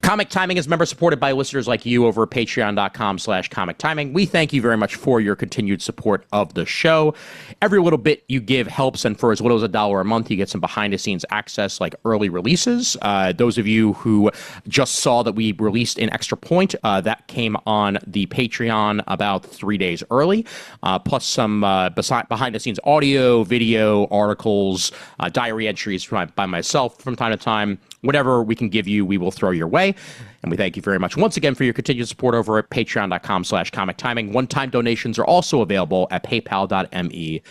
Comic Timing is member supported by listeners like you over at patreon.com/comic timing. We thank you very much for your continued support of the show. Every little bit you give helps, and for as little as $1 a month, you get some behind the scenes access like early releases. Those of you who just saw that we released an Extra Point, that came on the Patreon about 3 days early, plus some behind the scenes audio, video, articles, diary entries by myself from time to time. Whatever we can give you, we will throw your way. And we thank you very much once again for your continued support over at patreon.com/comic timing. One-time donations are also available at paypal.me/IAM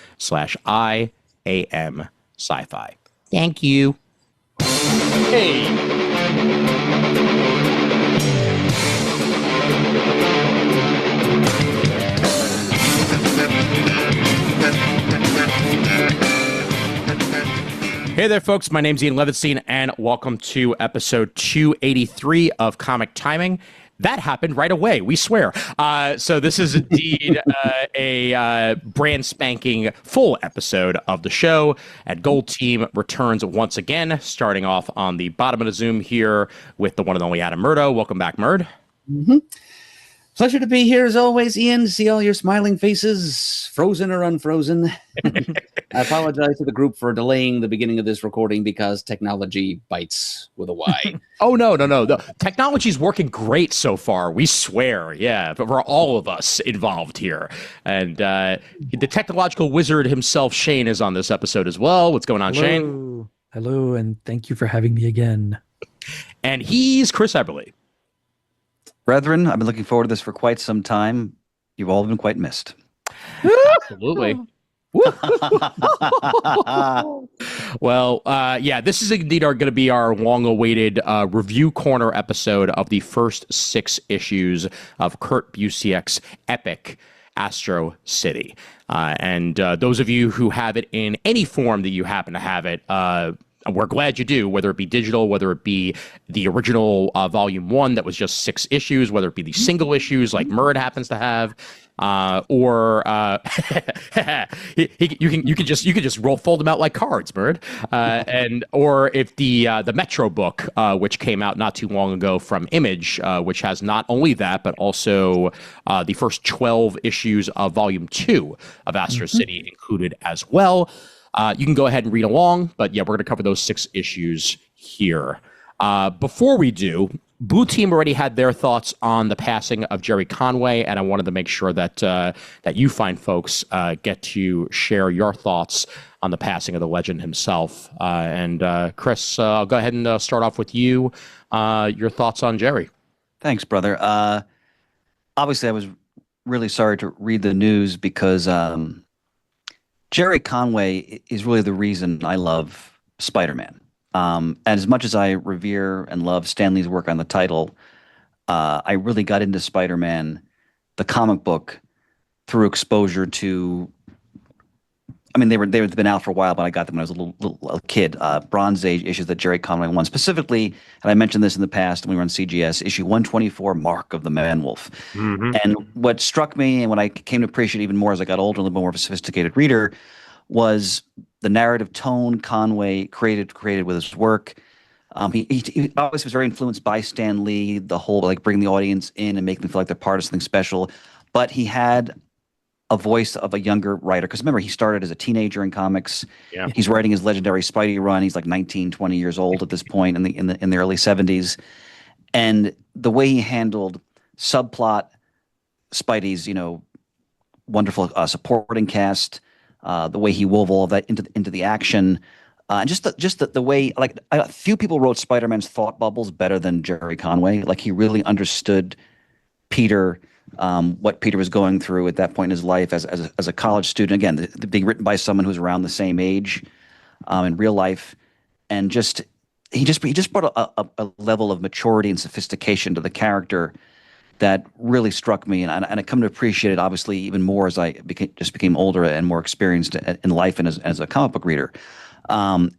sci-fi. Thank you. Hey. Hey there, folks. My name's Ian Levitstein, and welcome to episode 283 of Comic Timing. That happened right away, we swear. So this is indeed a brand spanking full episode of the show. And Gold Team returns once again, starting off on the bottom of the Zoom here with the one and only Adam Murdo. Welcome back, Murd. Mm-hmm. Pleasure to be here as always, Ian. To see all your smiling faces, frozen or unfrozen. I apologize to the group for delaying the beginning of this recording because technology bites with a Y. Oh, no. The technology's working great so far. We swear. Yeah, but for all of us involved here. And the technological wizard himself, Shane, is on this episode as well. What's going on, Hello. Shane? Hello, and thank you for having me again. And he's Chris Eberly. Brethren, I've been looking forward to this for quite some time. You've all been quite missed. Absolutely. Well, yeah, this is indeed going to be our long-awaited review corner episode of the first 6 issues of Kurt Busiek's epic Astro City. And those of you who have it in any form that you happen to have it, we're glad you do, whether it be digital, whether it be the original volume 1 that was just 6 issues, whether it be the single issues like Murd happens to have, or you can just fold them out like cards, Murd, and or if the Metro book, which came out not too long ago from Image, which has not only that but also the first 12 issues of volume 2 of Astro City included as well. You can go ahead and read along, but yeah, we're going to cover those 6 issues here. Before we do, Blue Team already had their thoughts on the passing of Gerry Conway, and I wanted to make sure that that you fine folks get to share your thoughts on the passing of the legend himself. And Chris, I'll go ahead and start off with you. Your thoughts on Gerry. Thanks, brother. Obviously, I was really sorry to read the news because Gerry Conway is really the reason I love Spider-Man. And as much as I revere and love Stan Lee's work on the title, I really got into Spider-Man, the comic book, through exposure to. I mean, they've been out for a while, but I got them when I was a little kid. Bronze Age issues that Gerry Conway won, specifically, and I mentioned this in the past when we were on CGS, issue 124, Mark of the Man-Wolf. Mm-hmm. And what struck me, and what I came to appreciate even more as I got older, a little bit more of a sophisticated reader, was the narrative tone Conway created with his work. He always was very influenced by Stan Lee, the whole like bring the audience in and make them feel like they're part of something special. But he had a voice of a younger writer, because remember, he started as a teenager in comics. Yeah. He's writing his legendary Spidey run. He's like 19, 20 years old at this point in the early 70s. And the way he handled subplot, Spidey's, wonderful supporting cast, the way he wove all of that into the action, just the way, like, a few people wrote Spider-Man's thought bubbles better than Gerry Conway. Like, he really understood Peter, what Peter was going through at that point in his life as a college student. Again, being written by someone who's around the same age in real life, and he just brought a level of maturity and sophistication to the character that really struck me, and I come to appreciate it obviously even more as I became older and more experienced in life and as a comic book reader. And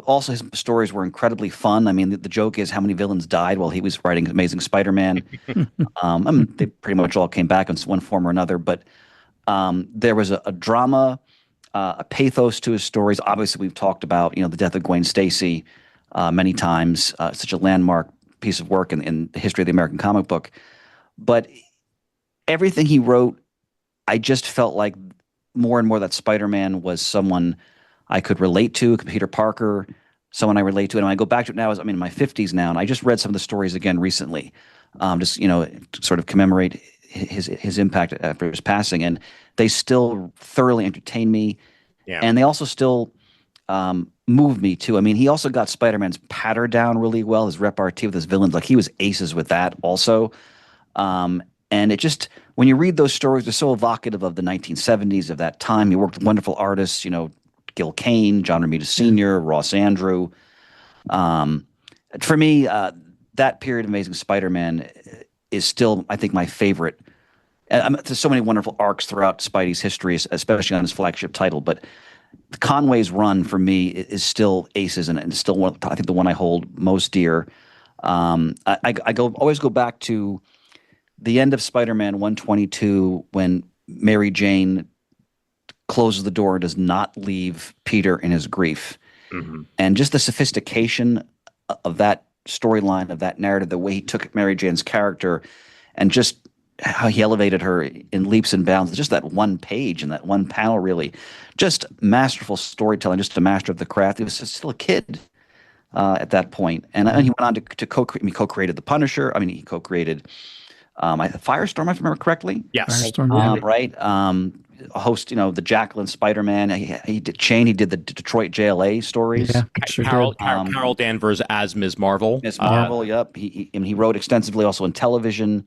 also his stories were incredibly fun. I mean, the joke is how many villains died while he was writing Amazing Spider-Man. They pretty much all came back in one form or another, but there was a drama, a pathos to his stories. Obviously, we've talked about the death of Gwen Stacy many times. Such a landmark piece of work in the history of the American comic book. But everything he wrote, I just felt like more and more that Spider-Man was someone I could relate to, Peter Parker, someone I relate to. And when I go back to it now, I'm in my 50s now, and I just read some of the stories again recently, just, to sort of commemorate his impact after his passing. And they still thoroughly entertain me. Yeah. And they also still move me too. I mean, he also got Spider-Man's patter down really well, his repartee with his villains. Like, he was aces with that also. And it just, when you read those stories, they're so evocative of the 1970s, of that time. He worked with wonderful artists, Gil Kane, John Romita Sr., Ross Andrew. For me, that period of Amazing Spider-Man is still, I think, my favorite. There's so many wonderful arcs throughout Spidey's history, especially on his flagship title. But Conway's run for me is still aces, and it's still I think the one I hold most dear. I always go back to the end of Spider-Man 122 when Mary Jane closes the door and does not leave Peter in his grief. Mm-hmm. And just the sophistication of that storyline, of that narrative, the way he took Mary Jane's character and just how he elevated her in leaps and bounds. Just that one page and that one panel, really. Just masterful storytelling, just a master of the craft. He was still a kid at that point. And he went on to co-created The Punisher. I mean, he co-created Firestorm, if I remember correctly. Yes. Firestorm, yeah. Right. Host, the Jackal and Spider-Man. He did Chain. He did the Detroit JLA stories. Yeah, sure Carol, did. Carol Danvers as Ms. Marvel. Ms. Marvel, yep. He wrote extensively also in television.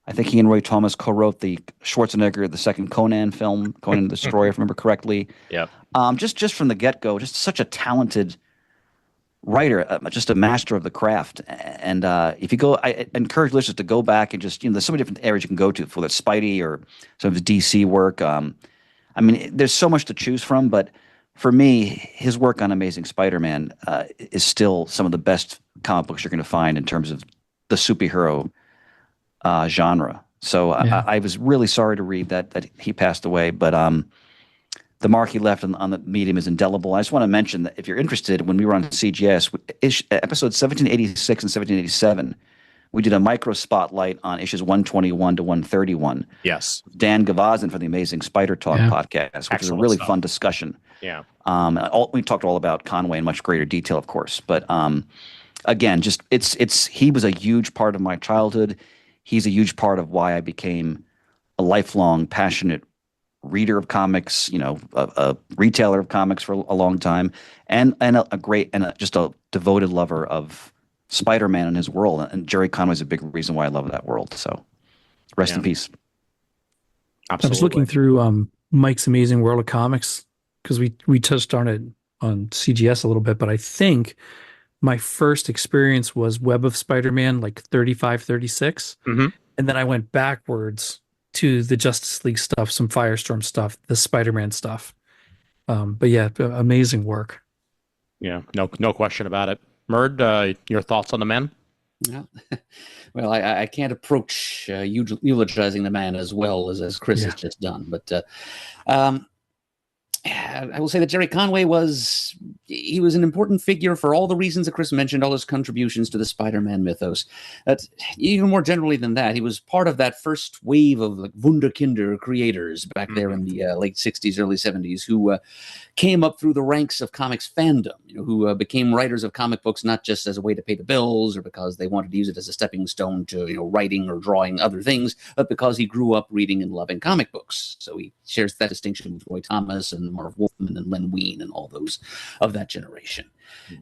I think he and Roy Thomas co-wrote the Schwarzenegger, the second Conan film, Conan the Destroyer, if I remember correctly. Yep. Just from the get-go, just such a talented writer, just a master of the craft. And if you go, I encourage listeners to go back and just, there's so many different areas you can go to, whether it's Spidey or some of his DC work. I mean, there's so much to choose from, but for me, his work on Amazing Spider-Man is still some of the best comic books you're going to find in terms of the superhero genre. So Yeah. I was really sorry to read that he passed away, but the mark he left on the medium is indelible. I just want to mention that if you're interested, when we were on CGS, episodes 1786 and 1787, we did a micro spotlight on issues 121 to 131. Yes. Dan Gavazin for the Amazing Spider Talk podcast, which was a Excellent really stuff. fun discussion. Yeah. We talked all about Conway in much greater detail, of course, but again, just he was a huge part of my childhood. He's a huge part of why I became a lifelong passionate reader of comics, a retailer of comics for a long time, and just a devoted lover of Spider-Man and his world. And Gerry Conway is a big reason why I love that world. So rest in peace. Absolutely. I was looking through Mike's Amazing World of Comics because we touched on it on CGS a little bit, but I think my first experience was Web of Spider-Man, like 35, 36. Mm-hmm. And then I went backwards to the Justice League stuff, some Firestorm stuff, the Spider-Man stuff. But yeah, amazing work. Yeah, no question about it. Murd, your thoughts on the man? Yeah. Well, I can't approach eulogizing the man as well as Chris has just done, but I will say that Gerry Conway was an important figure for all the reasons that Chris mentioned, all his contributions to the Spider-Man mythos. Even more generally than that, he was part of that first wave of Wunderkinder creators back there in the late 60s, early 70s, who came up through the ranks of comics fandom, who became writers of comic books not just as a way to pay the bills or because they wanted to use it as a stepping stone to writing or drawing other things, but because he grew up reading and loving comic books. So he shares that distinction with Roy Thomas and Marv Wolfman and Len Wein and all those of that generation.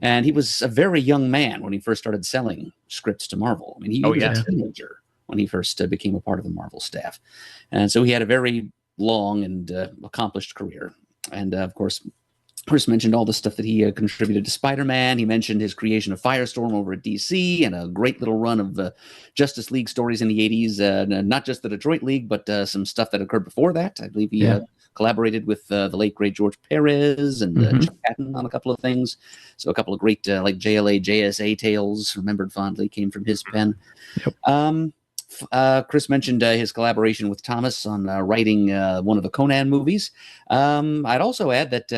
And he was a very young man when he first started selling scripts to Marvel. I mean, he was a teenager when he first became a part of the Marvel staff. And so he had a very long and accomplished career. And of course, Chris mentioned all the stuff that he contributed to Spider-Man. He mentioned his creation of Firestorm over at DC and a great little run of Justice League stories in the 80s. Not just the Detroit League, but some stuff that occurred before that. I believe he collaborated with the late, great George Perez and Chuck Patton on a couple of things. So a couple of great like JLA, JSA tales, remembered fondly, came from his pen. Yep. Chris mentioned his collaboration with Thomas on writing one of the Conan movies. I'd also add that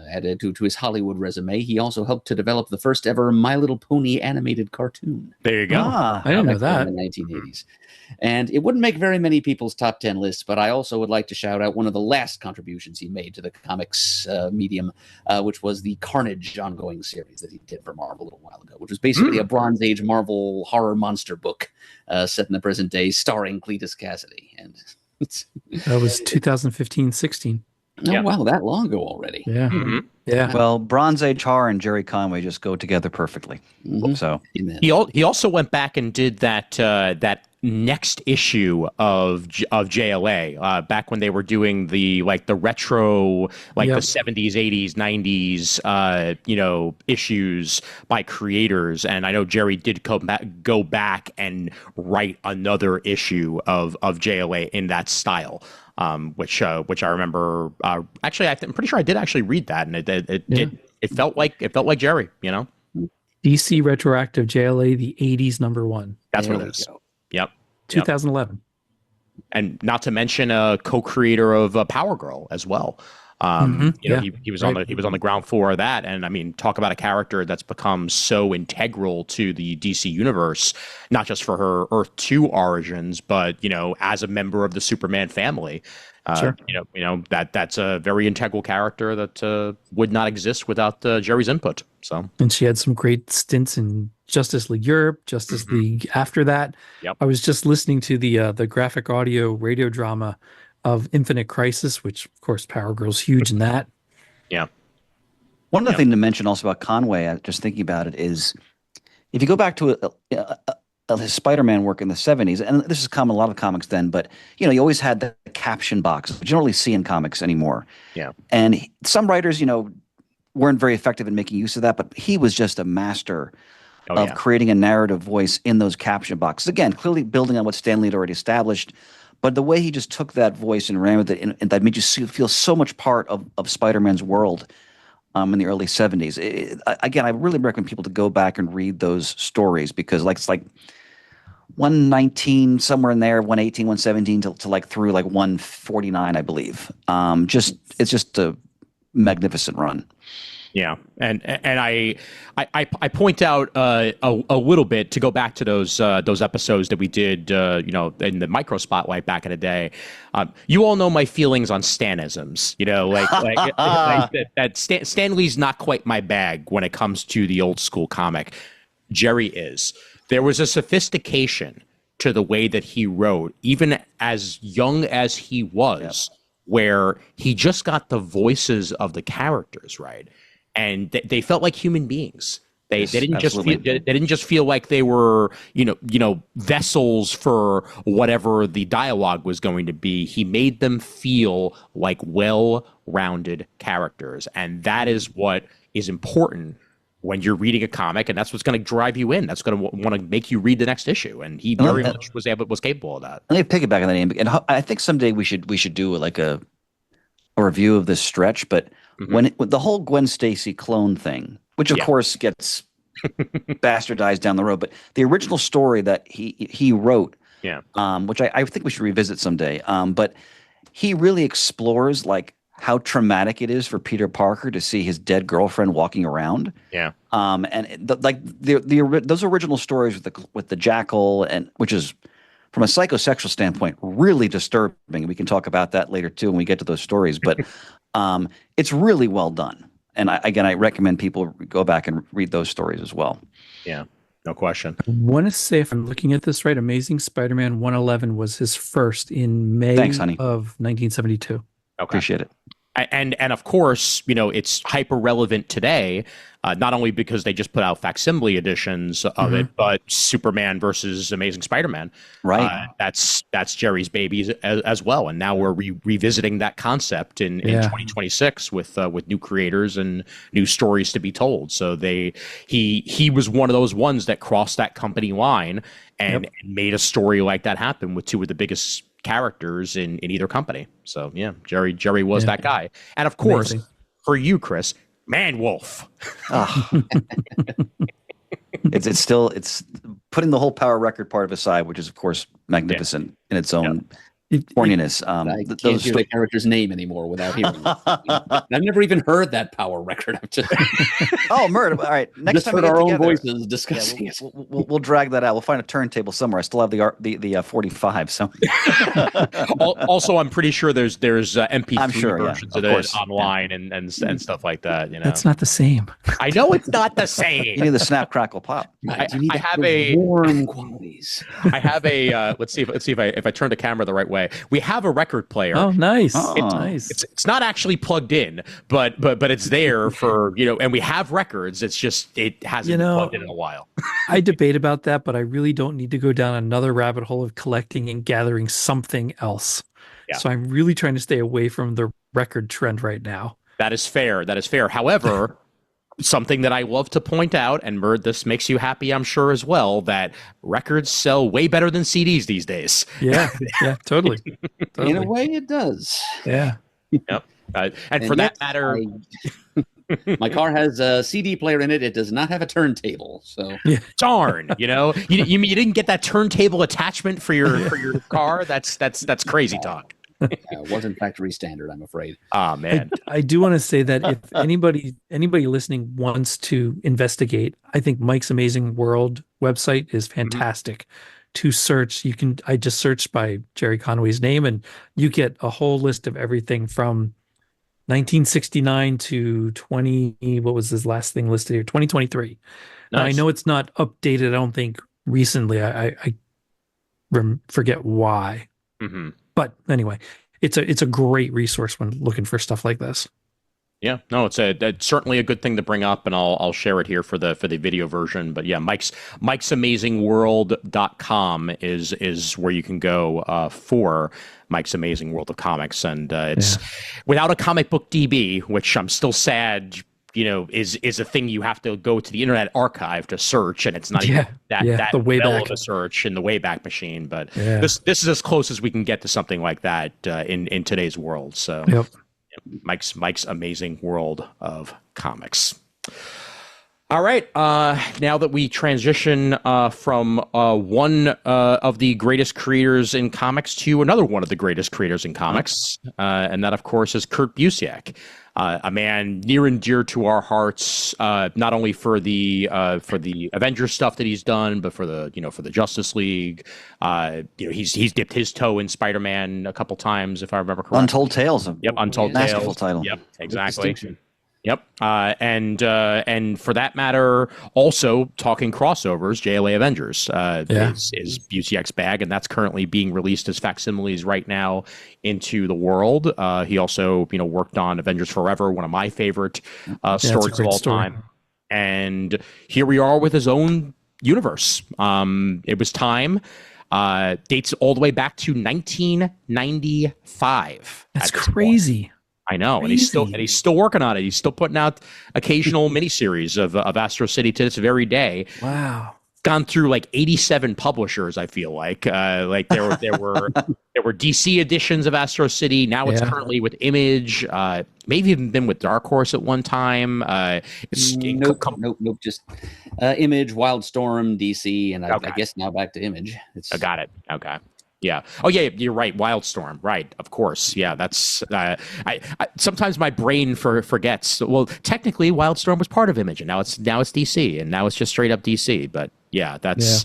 Added to his Hollywood resume, he also helped to develop the first ever My Little Pony animated cartoon. There you go. I didn't know that. In the 1980s. And it wouldn't make very many people's top 10 lists, but I also would like to shout out one of the last contributions he made to the comics medium, which was the Carnage ongoing series that he did for Marvel a little while ago, which was basically a Bronze Age Marvel horror monster book set in the present day, starring Cletus Cassidy. And That was 2015-16. Oh, wow, that long ago already. Yeah. Yeah. Well, Bronze Age horror and Gerry Conway just go together perfectly. So Amen. He also went back and did that next issue of JLA back when they were doing the retro the 70s, 80s, 90s issues by creators, and I know Gerry did go back and write another issue of JLA in that style. Which I remember. Actually, I'm pretty sure I did actually read that, and it felt like Gerry. DC Retroactive JLA, the 80s #1. That's what it is. Yep. 2011. And not to mention a co-creator of Power Girl as well. He was on the ground floor of that, and I mean, talk about a character that's become so integral to the DC universe, not just for her Earth 2 origins, but as a member of the Superman family. Sure. That's a very integral character that would not exist without Gerry's input. So, and she had some great stints in Justice League Europe, Justice League after that. Yep. I was just listening to the graphic audio radio drama of Infinite Crisis, which of course Power Girl's huge in that. Yeah. One other thing to mention also about Conway, just thinking about it, is if you go back to his Spider-Man work in the 70s, and this is common in a lot of comics then, but you always had the caption box, which you don't really see in comics anymore. Yeah. And some writers, weren't very effective in making use of that, but he was just a master of creating a narrative voice in those caption boxes. Again, clearly building on what Stan Lee had already established, but the way he just took that voice and ran with it, and that made you feel so much part of Spider-Man's world in the early 70s. Again, I really recommend people to go back and read those stories, because it's like 119, somewhere in there, 118, 117 to through 149, I believe. It's just a magnificent run. Yeah, and I point out a little bit to go back to those episodes that we did in the micro spotlight back in the day. You all know my feelings on Stanisms. Stan Lee's not quite my bag when it comes to the old school comic. Gerry is. There was a sophistication to the way that he wrote, even as young as he was, where he just got the voices of the characters right. And they felt like human beings. They didn't just feel like they were vessels for whatever the dialogue was going to be. He made them feel like well-rounded characters, and that is what is important when you're reading a comic, and that's what's going to drive you in. That's going to want to make you read the next issue, and he very much was capable of that. Let me piggyback on that name, and I think someday we should do a review of this stretch, but. When the whole Gwen Stacy clone thing, which of course gets bastardized down the road, but the original story that he wrote, which I think we should revisit someday, but he really explores how traumatic it is for Peter Parker to see his dead girlfriend walking around. Yeah. And those original stories with the Jackal, and which is from a psychosexual standpoint really disturbing. We can talk about that later too when we get to those stories, but. It's really well done. And I recommend people go back and read those stories as well. Yeah, no question. I want to say, if I'm looking at this right, Amazing Spider-Man 111 was his first in May of 1972. Okay. Appreciate it. And of course, it's hyper relevant today, not only because they just put out facsimile editions of it, but Superman versus Amazing Spider-Man. Right. That's Gerry's baby as well. And now we're revisiting that concept in 2026 with new creators and new stories to be told. So he was one of those ones that crossed that company line and made a story like that happen with two of the biggest characters in either company. So yeah, Gerry was that guy. And of course, for you, Chris, Man Wolf. It's putting the whole Power record part of aside, which is of course magnificent in its own Corniness. I can't hear the character's name anymore without hearing it. I've never even heard that Power record. I've just Murd. All right, next just time heard we get our own together, voices discussing it. we'll drag that out. We'll find a turntable somewhere. I still have the 45. So also, I'm pretty sure there's MP3 versions of it online and stuff like that. You know, That's not the same. I know it's not the same. you need the snap, crackle, pop. Right. You need I have a warm qualities. I have a let's see if I turn the camera the right way. We have a record player. Oh, nice. Nice. It's not actually plugged in, but it's there for, and we have records. It's just it hasn't been plugged in a while. I debate about that, but I really don't need to go down another rabbit hole of collecting and gathering something else. Yeah. So I'm really trying to stay away from the record trend right now. That is fair. However, something that I love to point out, and Murd, this makes you happy, I'm sure, as well, that records sell way better than CDs these days. Yeah, totally. In a way, it does. Yeah. Yep. And for that matter, my car has a CD player in it. It does not have a turntable. So darn, you didn't get that turntable attachment for your car. That's crazy talk. It wasn't factory standard, I'm afraid. Oh man, I do want to say that if anybody listening wants to investigate, I think Mike's Amazing World website is fantastic to search. I just searched by Gerry Conway's name, and you get a whole list of everything from 1969 to 20. What was his last thing listed here? 2023. Nice. Now, I know it's not updated. I don't think recently. I forget why. Mm-hmm. But anyway, it's a great resource when looking for stuff like this. Yeah, no, it's certainly a good thing to bring up, and I'll share it here for the video version. But yeah, Mike'sAmazingWorld.com is where you can go for Mike's Amazing World of Comics, and it's without a comic book DB, which I'm still sad. Is a thing you have to go to the Internet Archive to search, and it's not even that the way well back. of a search in the Wayback Machine. But this is as close as we can get to something like that in today's world. So Mike's Amazing World of Comics. All right, now that we transition from one of the greatest creators in comics to another one of the greatest creators in comics, and that, of course, is Kurt Busiek. A man near and dear to our hearts, not only for the Avengers stuff that he's done, but for the Justice League. He's dipped his toe in Spider-Man a couple times, if I remember correctly. Untold Tales. Untold Tales. Masterful title. Yep, exactly. Yep. And for that matter, also talking crossovers, JLA Avengers is Busiek's bag, and that's currently being released as facsimiles right now into the world. He also, worked on Avengers Forever, one of my favorite stories of all time. And here we are with his own universe. It was time. Dates all the way back to 1995. That's crazy. I know, and he's still working on it. He's still putting out occasional miniseries of Astro City to this very day. Wow, gone through like 87 publishers. I feel like there were DC editions of Astro City. Now it's currently with Image. Maybe even been with Dark Horse at one time. Nope. Just Image, Wildstorm, DC, and I guess now back to Image. I got it. Okay. Yeah. Oh, yeah. You're right. Wildstorm. Right. Of course. Yeah. That's. I sometimes my brain forgets. Well, technically, Wildstorm was part of Image, and now it's DC, and now it's just straight up DC. But yeah, that's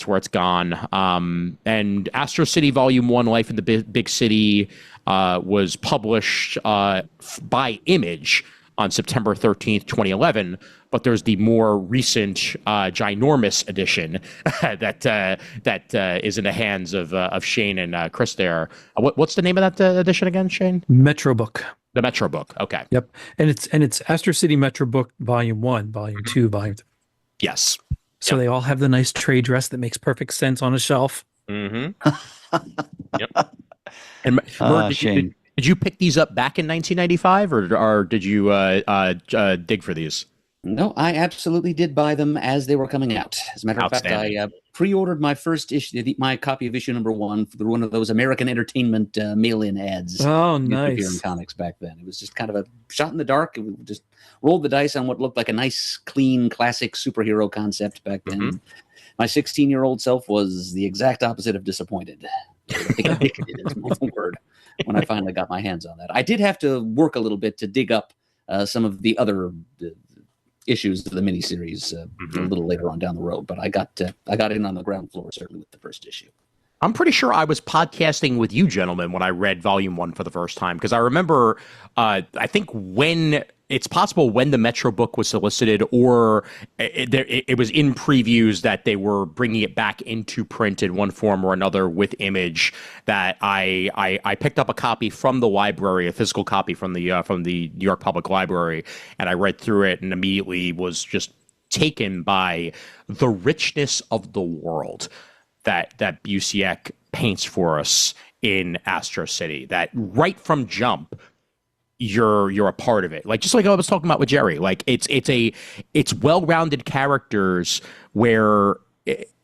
where it's gone. And Astro City Volume 1: Life in the Big City was published by Image on September 13th, 2011. But there's the more recent ginormous edition that is in the hands of Shane and Chris there. What's the name of that edition again, Shane? Metro Book. The Metro Book. Okay. Yep. And it's Astro City Metro Book Volume 1, Volume 2, Volume 3. Yes. So they all have the nice trade dress that makes perfect sense on a shelf. Mm-hmm. Yep. And Murd, did you pick these up back in 1995, or did you dig for these? No, I absolutely did buy them as they were coming out. As a matter of fact, I pre-ordered my first issue, my copy of issue number 1 for one of those American Entertainment mail-in ads. Oh, nice! Here in comics back then, it was just kind of a shot in the dark. We just rolled the dice on what looked like a nice, clean, classic superhero concept back then. Mm-hmm. My 16-year-old self was the exact opposite of disappointed. I think addicted is my word when I finally got my hands on that. I did have to work a little bit to dig up some of the other issues of the miniseries a little later on down the road, but I got in on the ground floor certainly with the first issue. I'm pretty sure I was podcasting with you gentlemen when I read Volume 1 for the first time, because I remember, I think it's possible when the Metro book was solicited, or it was in previews that they were bringing it back into print in one form or another with Image, that I picked up a copy from the library, a physical copy from the New York Public Library, and I read through it and immediately was just taken by the richness of the world that Busiek paints for us in Astro City. That right from jump, you're a part of it. Like, just like I was talking about with Gerry, like it's well-rounded characters where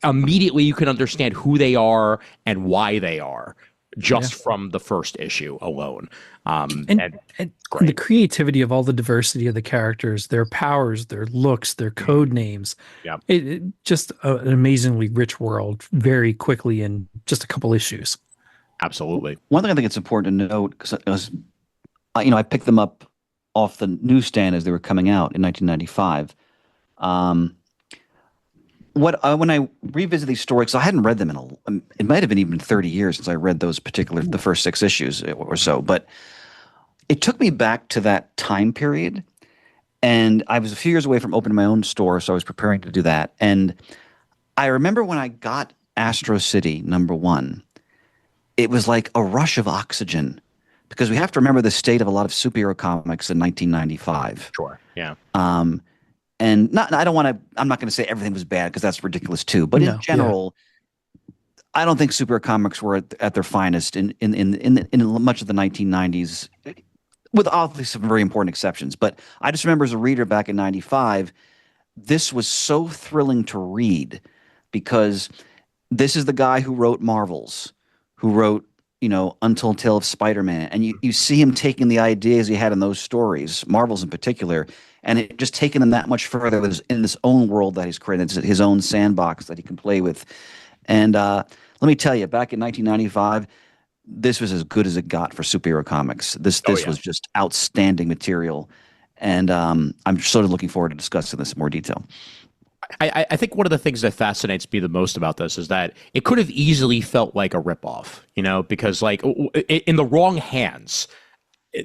immediately you can understand who they are and why they are just from the first issue alone. And the creativity of all the diversity of the characters, their powers, their looks, their code names. Yeah. It just an amazingly rich world very quickly in just a couple issues. Absolutely. One thing I think it's important to note, because I picked them up off the newsstand as they were coming out in 1995. When I revisit these stories, I hadn't read them it might have been even 30 years since I read the first 6 issues or so, but it took me back to that time period, and I was a few years away from opening my own store, so I was preparing to do that. And I remember when I got Astro City #1, it was like a rush of oxygen, because we have to remember the state of a lot of superhero comics in 1995. Sure. Yeah. And I'm not going to say everything was bad, because that's ridiculous too. But in general, I don't think superhero comics were at their finest in much of the 1990s, with obviously some very important exceptions. But I just remember as a reader back in 95, this was so thrilling to read, because this is the guy who wrote Marvels, who wrote, Untold Tale of Spider-Man. And you see him taking the ideas he had in those stories, Marvels in particular, and it just taking them that much further in this own world that he's created, his own sandbox that he can play with. And let me tell you, back in 1995, this was as good as it got for superhero comics. This was just outstanding material. And I'm sort of looking forward to discussing this in more detail. I think one of the things that fascinates me the most about this is that it could have easily felt like a ripoff, because like in the wrong hands,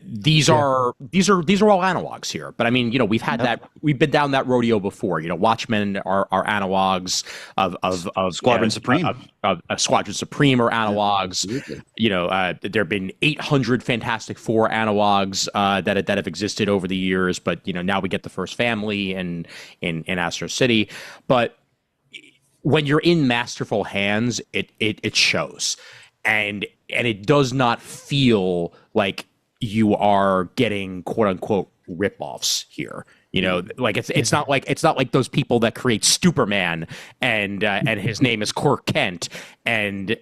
these are all analogs here. But I mean, we've had we've been down that rodeo before. Watchmen are analogs of Squadron Supreme. Squadron Supreme are analogs. There have been 800 Fantastic Four analogs that have existed over the years. But now we get the first family in Astro City. But when you're in masterful hands, it shows, and it does not feel like you are getting quote unquote ripoffs here. Like it's not like those people that create Superman and his name is Clark Kent and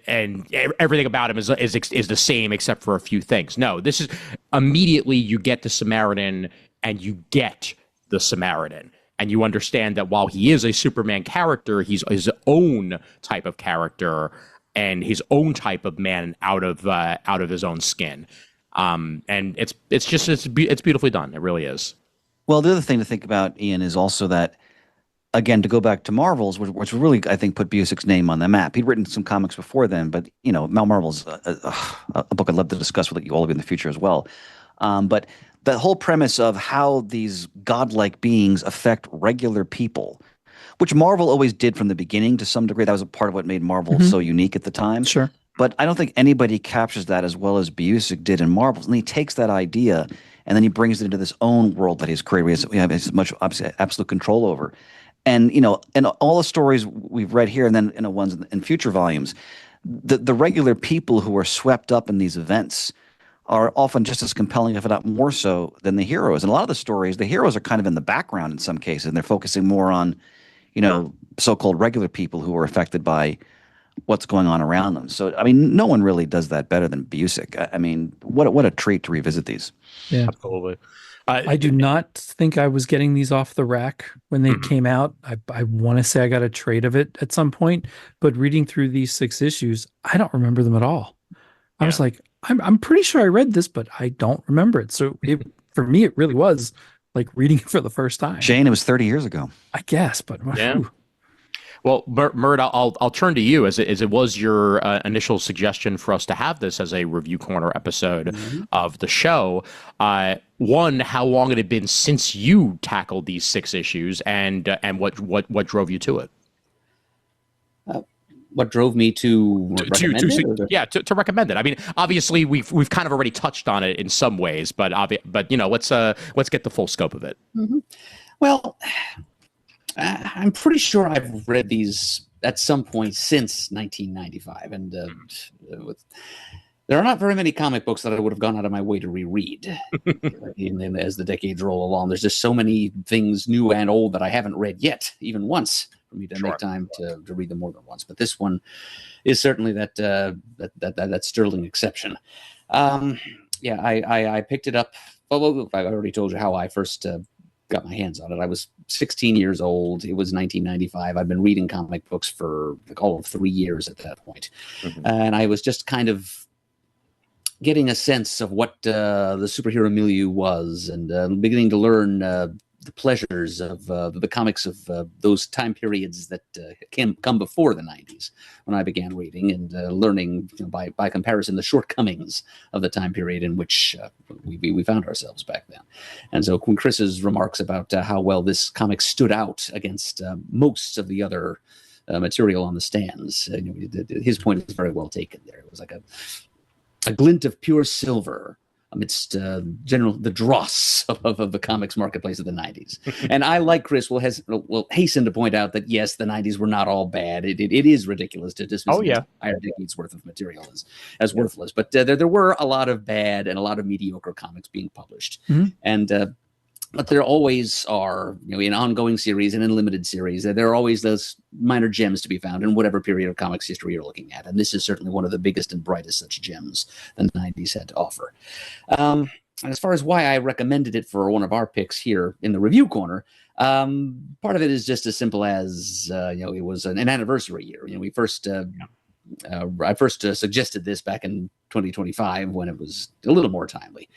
everything about him is the same except for a few things. No, this is immediately you get the Samaritan and you get the Samaritan. And you understand that while he is a Superman character, he's his own type of character and his own type of man out of his own skin. And it's beautifully done. It really is. Well, the other thing to think about, Ian, is also that, again, to go back to Marvels, which really, I think, put Busiek's name on the map. He'd written some comics before then, but, Marvel's a book I'd love to discuss with all of you in the future as well. But the whole premise of how these godlike beings affect regular people, which Marvel always did from the beginning to some degree. That was a part of what made Marvel so unique at the time. Sure. But I don't think anybody captures that as well as Busiek did in Marvels. And he takes that idea and then he brings it into this own world that he's created. We have as much absolute control over. And, in all the stories we've read here and then ones in future volumes, the regular people who are swept up in these events are often just as compelling, if not more so, than the heroes. And a lot of the stories, the heroes are kind of in the background in some cases, and they're focusing more on, so-called regular people who are affected by what's going on around them. So, I mean, no one really does that better than Busiek. I mean, what a treat to revisit these. Yeah, absolutely. I do not think I was getting these off the rack when they came out. I want to say I got a trade of it at some point, but reading through these 6 issues, I don't remember them at all. I was like, I'm pretty sure I read this, but I don't remember it. So for me, it really was like reading it for the first time. Shane, it was 30 years ago. I guess, but whew. Well, Murd, I'll turn to you as it was your initial suggestion for us to have this as a review corner episode of the show. One, how long it had been since you tackled these 6 issues, and what drove you to it? What drove me to recommend it? To recommend it. I mean, obviously we've kind of already touched on it in some ways, but let's get the full scope of it. Mm-hmm. Well, I'm pretty sure I've read these at some point since 1995, and there are not very many comic books that I would have gone out of my way to reread. As the decades roll along, there's just so many things, new and old, that I haven't read yet, even once, for me to make time to read them more than once. But this one is certainly that sterling exception. I picked it up. Well, I already told you how I first got my hands on it. I was 16 years old. It was 1995. I've been reading comic books for all of 3 years at that point. And I was just kind of getting a sense of what the superhero milieu was, and beginning to learn the pleasures of the comics of those time periods that come before the 90s, when I began reading and learning, by comparison, the shortcomings of the time period in which we found ourselves back then. And so when Chris's remarks about how well this comic stood out against most of the other material on the stands, his point is very well taken there. It was like a glint of pure silver amidst the dross of the comics marketplace of the 90s. And I, like Chris, will hasten to point out that, yes, the 90s were not all bad. It is ridiculous to dismiss an entire decade's worth of material as worthless. But there were a lot of bad and a lot of mediocre comics being published. And but there always are, in ongoing series and in limited series, there are always those minor gems to be found in whatever period of comics history you're looking at. And this is certainly one of the biggest and brightest such gems the 90s had to offer. And as far as why I recommended it for one of our picks here in the review corner, part of it is just as simple as, it was an anniversary year. We first... I first suggested this back in 2025 when it was a little more timely.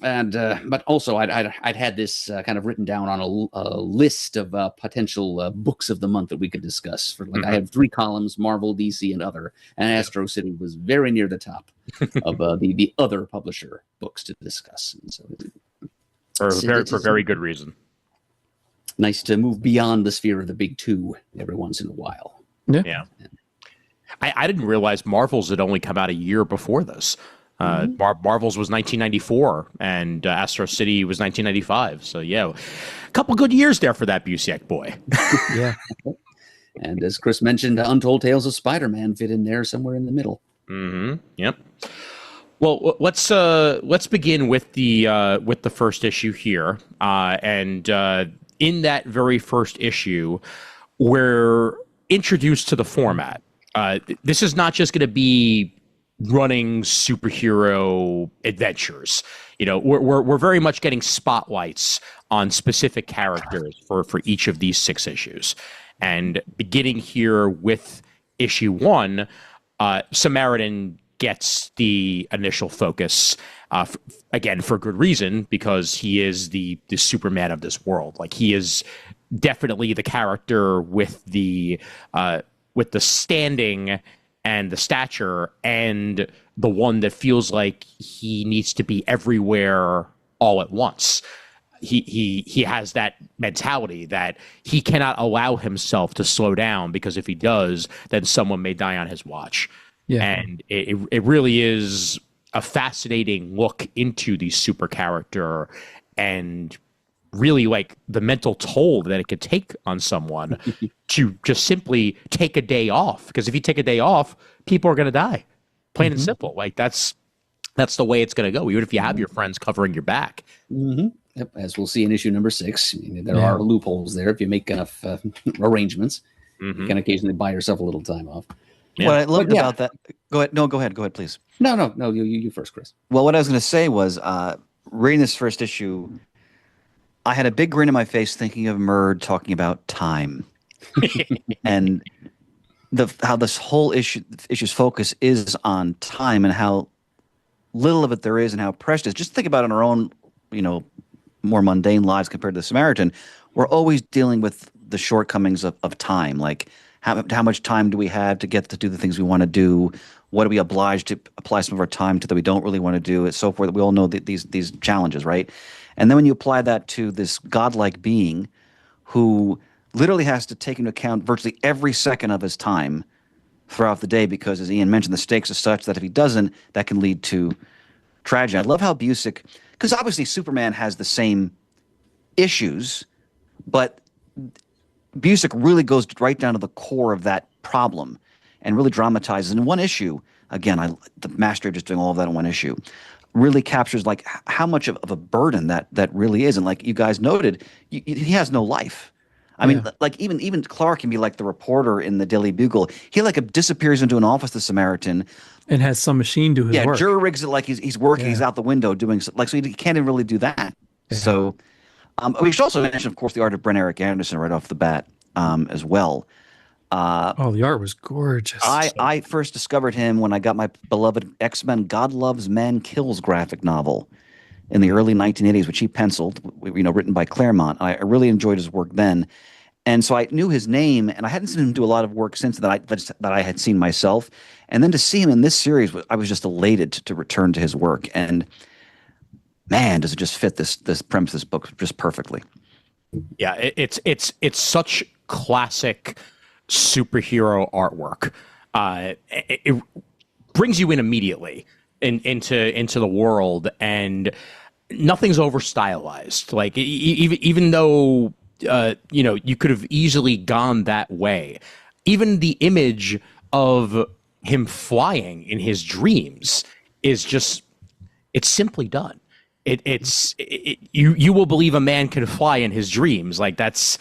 But also I'd had this kind of written down on a list of potential books of the month that we could discuss. I have 3 columns: Marvel, DC, and other. And Astro City was very near the top of the other publisher books to discuss. And so, for very good reason. Nice to move beyond the sphere of the big 2 every once in a while. Yeah. I didn't realize Marvel's had only come out a year before this. Marvel's was 1994, and Astro City was 1995. So, a couple good years there for that Busiek boy. Yeah. And as Chris mentioned, Untold Tales of Spider-Man fit in there somewhere in the middle. Yep. Well, let's begin with the first issue here, and in that very first issue, we're introduced to the format. This is not just going to be running superhero adventures. We're very much getting spotlights on specific characters for each of these 6 issues. And beginning here with issue 1, Samaritan gets the initial focus, again, for good reason, because he is the Superman of this world. Like, he is definitely the character with the standing and the stature, and the one that feels like he needs to be everywhere all at once. He has that mentality that he cannot allow himself to slow down, because if he does, then someone may die on his watch. Yeah. And it really is a fascinating look into the super character, and really like the mental toll that it could take on someone to just simply take a day off. Because if you take a day off, people are going to die, plain and simple. Like that's the way it's going to go, even if you have your friends covering your back. Yep. As we'll see in issue number 6, there are loopholes there. If you make enough arrangements, you can occasionally buy yourself a little time off. What I loved about that, go ahead. No, go ahead, please. No, you first, Chris. Well, what I was going to say was, reading this first issue, I had a big grin on my face thinking of Murd talking about time. And how this whole issue's focus is on time and how little of it there is and how precious. Just think about it in our own, more mundane lives compared to the Samaritan. We're always dealing with the shortcomings of time. Like how much time do we have to get to do the things we want to do? What are we obliged to apply some of our time to that we don't really want to do, and so forth? We all know these challenges, right? And then when you apply that to this godlike being who literally has to take into account virtually every second of his time throughout the day, because as Ian mentioned, the stakes are such that if he doesn't, that can lead to tragedy. I love how Busiek, because obviously Superman has the same issues, but Busiek really goes right down to the core of that problem and really dramatizes in one issue. Again, the mastery of just doing all of that in one issue really captures like how much of a burden that really is. And like you guys noted, he has no life. I mean, like even Clark can be like the reporter in the Daily Bugle. He like disappears into an office, the Samaritan, and has some machine do his work. Jury rigs it like he's working. Yeah. He's out the window doing so he can't even really do that. Yeah. So we should also mention, of course, the art of Brent Eric Anderson right off the bat as well. The art was gorgeous. I first discovered him when I got my beloved X-Men God Loves Men Kills graphic novel in the early 1980s, which he penciled, written by Claremont. I really enjoyed his work then. And so I knew his name, and I hadn't seen him do a lot of work since that I had seen myself. And then to see him in this series, I was just elated to return to his work. And man, does it just fit this premise of this book just perfectly. Yeah, it's such classic superhero artwork. It brings you in immediately into the world, and nothing's over stylized. Like even though you could have easily gone that way. Even the image of him flying in his dreams is it's simply done. You will believe a man can fly in his dreams. Like that's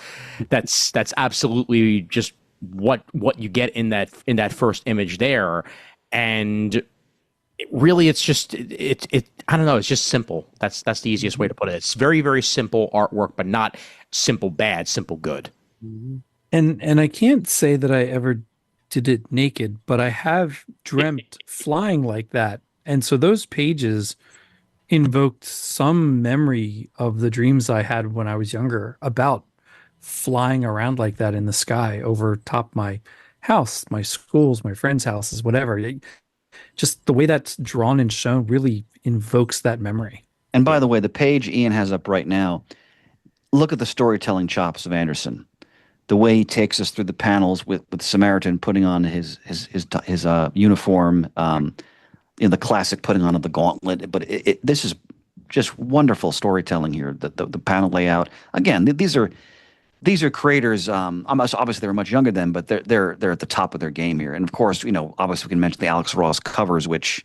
absolutely just what you get in that first image there. And really, it's just I don't know. It's just simple. That's the easiest way to put it. It's very, very simple artwork, but not simple bad, simple good. And I can't say that I ever did it naked, but I have dreamt flying like that. And so those pages invoked some memory of the dreams I had when I was younger about flying around like that in the sky over top my house, my schools, my friends' houses, whatever. Just the way that's drawn and shown really invokes that memory. And by the way, the page Ian has up right now, look at the storytelling chops of Anderson. The way he takes us through the panels with Samaritan putting on his uniform, the classic putting on of the gauntlet. But this is just wonderful storytelling here. The panel layout. Again, these are creators. Obviously they're much younger than, but they're at the top of their game here. And of course, obviously we can mention the Alex Ross covers, which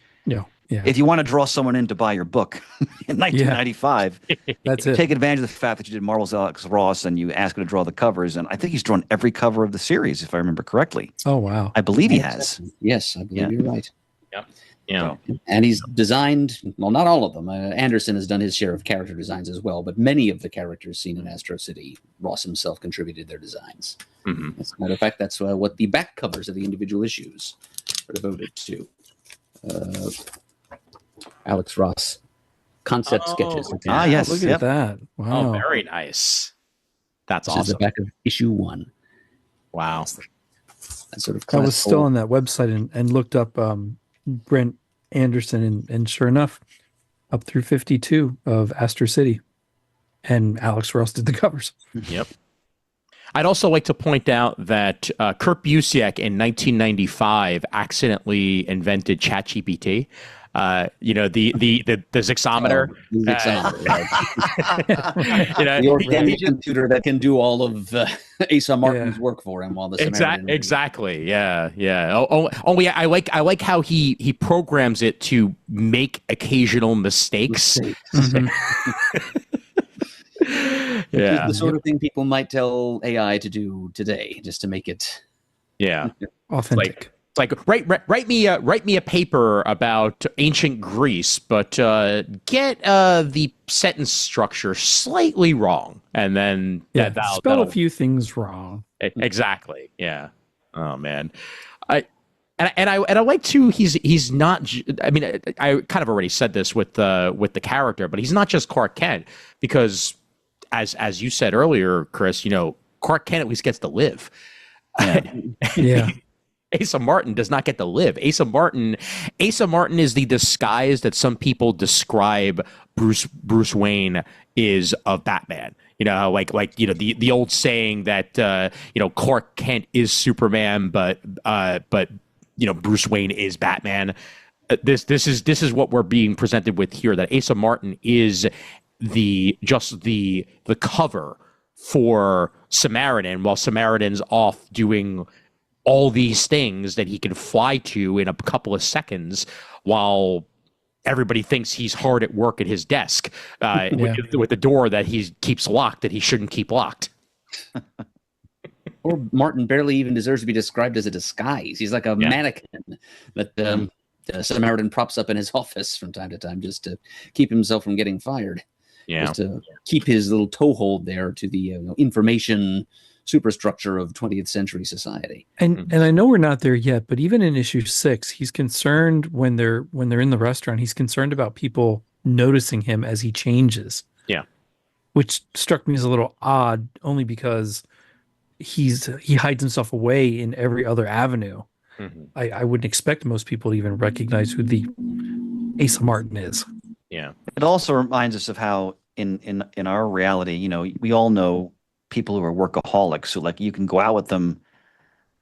if you want to draw someone in to buy your book in 1995, that's it. Take advantage of the fact that you did Marvel's Alex Ross and you ask him to draw the covers. And I think he's drawn every cover of the series, if I remember correctly. Oh, wow. I believe he has. Yes, I believe you're right. Yeah. Yeah. And he's designed, well, not all of them. Anderson has done his share of character designs as well, but many of the characters seen in Astro City, Ross himself contributed their designs. Mm-hmm. As a matter of fact, that's what the back covers of the individual issues are devoted to. Alex Ross concept sketches. Yes. Look at that. Wow. Oh, very nice. That's this awesome. is the back of issue 1. Wow. That sort of I was still on that website and looked up Brent Anderson, and sure enough, up through 52 of Astro City, and Alex Ross did the covers. Yep. I'd also like to point out that Kurt Busiek in 1995 accidentally invented ChatGPT. The Zixometer. The organic computer that can do all of Asa Martin's work for him while the exactly. Yeah. Only I like how he programs it to make occasional mistakes. Mm-hmm. Yeah, the sort of thing people might tell AI to do today, just to make it authentic. It's like write me a paper about ancient Greece, but get the sentence structure slightly wrong, and then spell a few things wrong. Exactly. Yeah. Oh man. I like to. He's not. I mean, I kind of already said this with the character, but he's not just Clark Kent, because as you said earlier, Chris, Clark Kent at least gets to live. Yeah. Asa Martin does not get to live. Asa Martin is the disguise that some people describe Bruce Wayne is of Batman. The old saying that Clark Kent is Superman, but Bruce Wayne is Batman. This is what we're being presented with here. That Asa Martin is the cover for Samaritan, while Samaritan's off doing all these things that he can fly to in a couple of seconds, while everybody thinks he's hard at work at his desk with the door that he keeps locked that he shouldn't keep locked. Or Martin barely even deserves to be described as a disguise. He's like a mannequin that Samaritan props up in his office from time to time just to keep himself from getting fired. Yeah. Just to keep his little toehold there to the information superstructure of 20th century society. And I know we're not there yet, but even in issue 6, he's concerned when they're in the restaurant, he's concerned about people noticing him as he changes. Yeah. Which struck me as a little odd, only because he hides himself away in every other avenue. Mm-hmm. I wouldn't expect most people to even recognize who the Asa Martin is. Yeah. It also reminds us of how in our reality, we all know people who are workaholics, who you can go out with them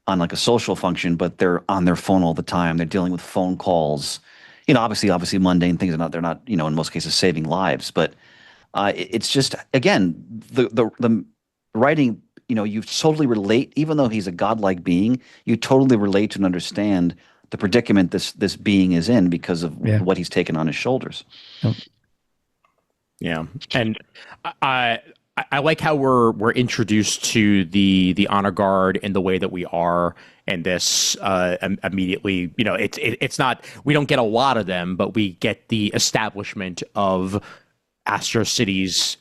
on a social function, but they're on their phone all the time. They're dealing with phone calls, obviously mundane things. They're not, in most cases saving lives, but it's just, again, the writing, you totally relate, even though he's a godlike being, you totally relate to and understand the predicament this being is in because of what he's taken on his shoulders. Yeah. And I like how we're introduced to the honor guard in the way that we are, and this immediately, it's not, we don't get a lot of them, but we get the establishment of Astro City's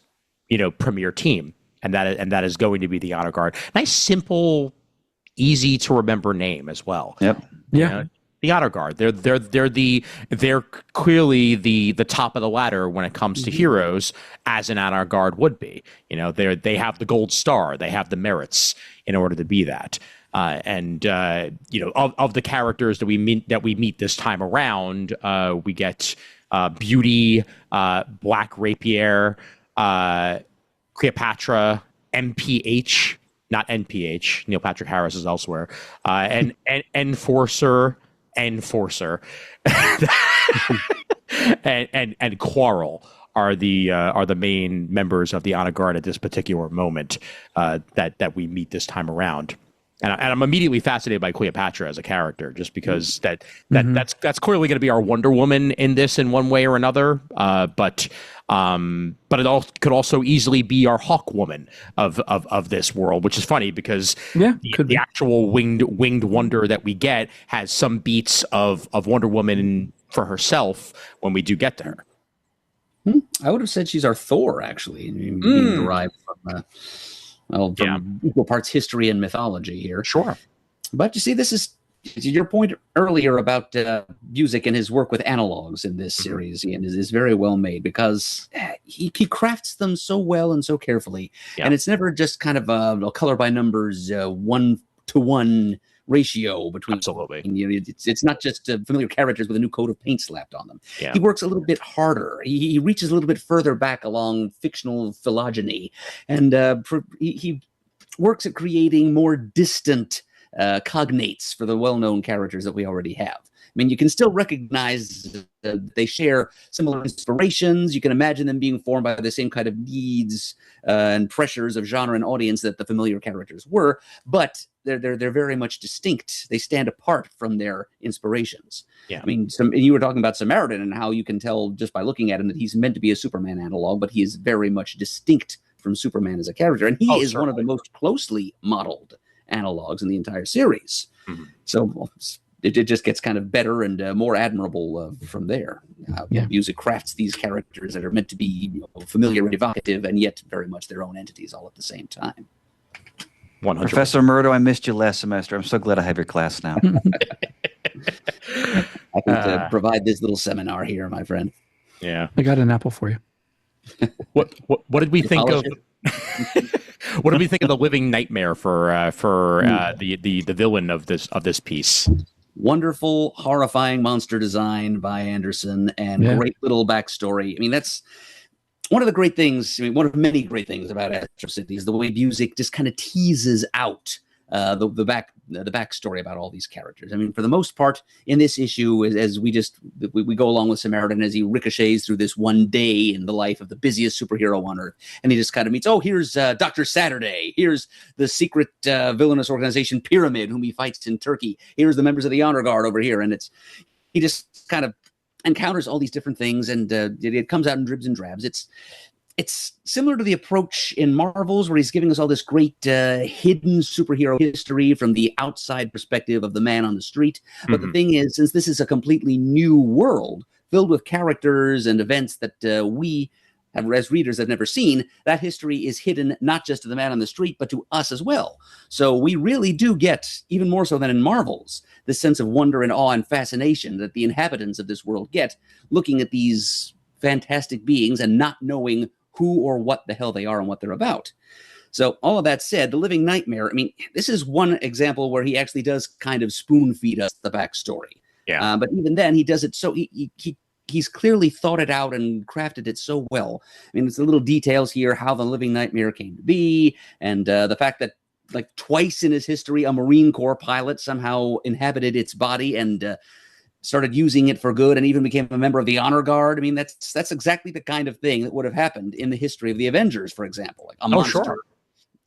premier team, and that is going to be the honor guard. Nice, simple, easy to remember name as well. Yep. Yeah. The honor guard. They're clearly the top of the ladder when it comes to heroes, as an honor guard would be. They have the gold star, they have the merits in order to be that. Of the characters that we meet this time around, we get Beauty, Black Rapier, Cleopatra, MPH, not NPH. Neil Patrick Harris is elsewhere, and Enforcer. And Quarrel are the main members of the honor guard at this particular moment that we meet this time around. And I'm immediately fascinated by Cleopatra as a character, just because that's clearly going to be our Wonder Woman in this in one way or another. But it could also easily be our Hawk Woman of this world, which is funny because the actual winged wonder that we get has some beats of Wonder Woman for herself when we do get to her. I would have said she's our Thor, actually, being derived from equal parts history and mythology here. Sure. But you see, this is your point earlier about Busiek and his work with analogs in this series, Ian, is very well made, because he crafts them so well and so carefully. Yeah. And it's never just kind of a color by numbers 1-to-1 ratio between. Absolutely. It's not just familiar characters with a new coat of paint slapped on them. Yeah. He works a little bit harder. He reaches a little bit further back along fictional phylogeny, and he works at creating more distant cognates for the well-known characters that we already have. I mean, you can still recognize they share similar inspirations. You can imagine them being formed by the same kind of needs and pressures of genre and audience that the familiar characters were, but they're very much distinct. They stand apart from their inspirations. Yeah. I mean, you were talking about Samaritan and how you can tell just by looking at him that he's meant to be a Superman analog, but he is very much distinct from Superman as a character, and he one of the most closely modeled analogs in the entire series. Mm-hmm. So it just gets kind of better and more admirable from there. Busiek crafts these characters that are meant to be familiar and evocative, and yet very much their own entities all at the same time. 100%. Professor Murdo, I missed you last semester. I'm so glad I have your class now. I can provide this little seminar here, my friend. Yeah, I got an apple for you. What did we think of? What did we think of the living nightmare for the villain of this piece? Wonderful, horrifying monster design by Anderson, and great little backstory. I mean, that's one of the great things. I mean, one of many great things about Astro City is the way Busiek just kind of teases out the backstory about all these characters. I mean, for the most part, in this issue, as we go along with Samaritan as he ricochets through this one day in the life of the busiest superhero on Earth, and he just kind of meets, here's Dr. Saturday, here's the secret villainous organization Pyramid, whom he fights in Turkey, here's the members of the Honor Guard over here, and he just kind of encounters all these different things, and it comes out in dribs and drabs. It's similar to the approach in Marvel's, where he's giving us all this great hidden superhero history from the outside perspective of the man on the street. But the thing is, since this is a completely new world filled with characters and events that we have, as readers, have never seen, that history is hidden not just to the man on the street, but to us as well. So we really do get, even more so than in Marvel's, this sense of wonder and awe and fascination that the inhabitants of this world get, looking at these fantastic beings and not knowing who or what the hell they are and what they're about. So all of that said, the Living Nightmare, I mean, this is one example where he actually does kind of spoon feed us the backstory. Yeah. But even then, he does it so he's clearly thought it out and crafted it so well. I mean, it's the little details here, how the Living Nightmare came to be, and the fact that like twice in his history, a Marine Corps pilot somehow inhabited its body and started using it for good, and even became a member of the Honor Guard. I mean, that's exactly the kind of thing that would have happened in the history of the Avengers, for example. Like a monster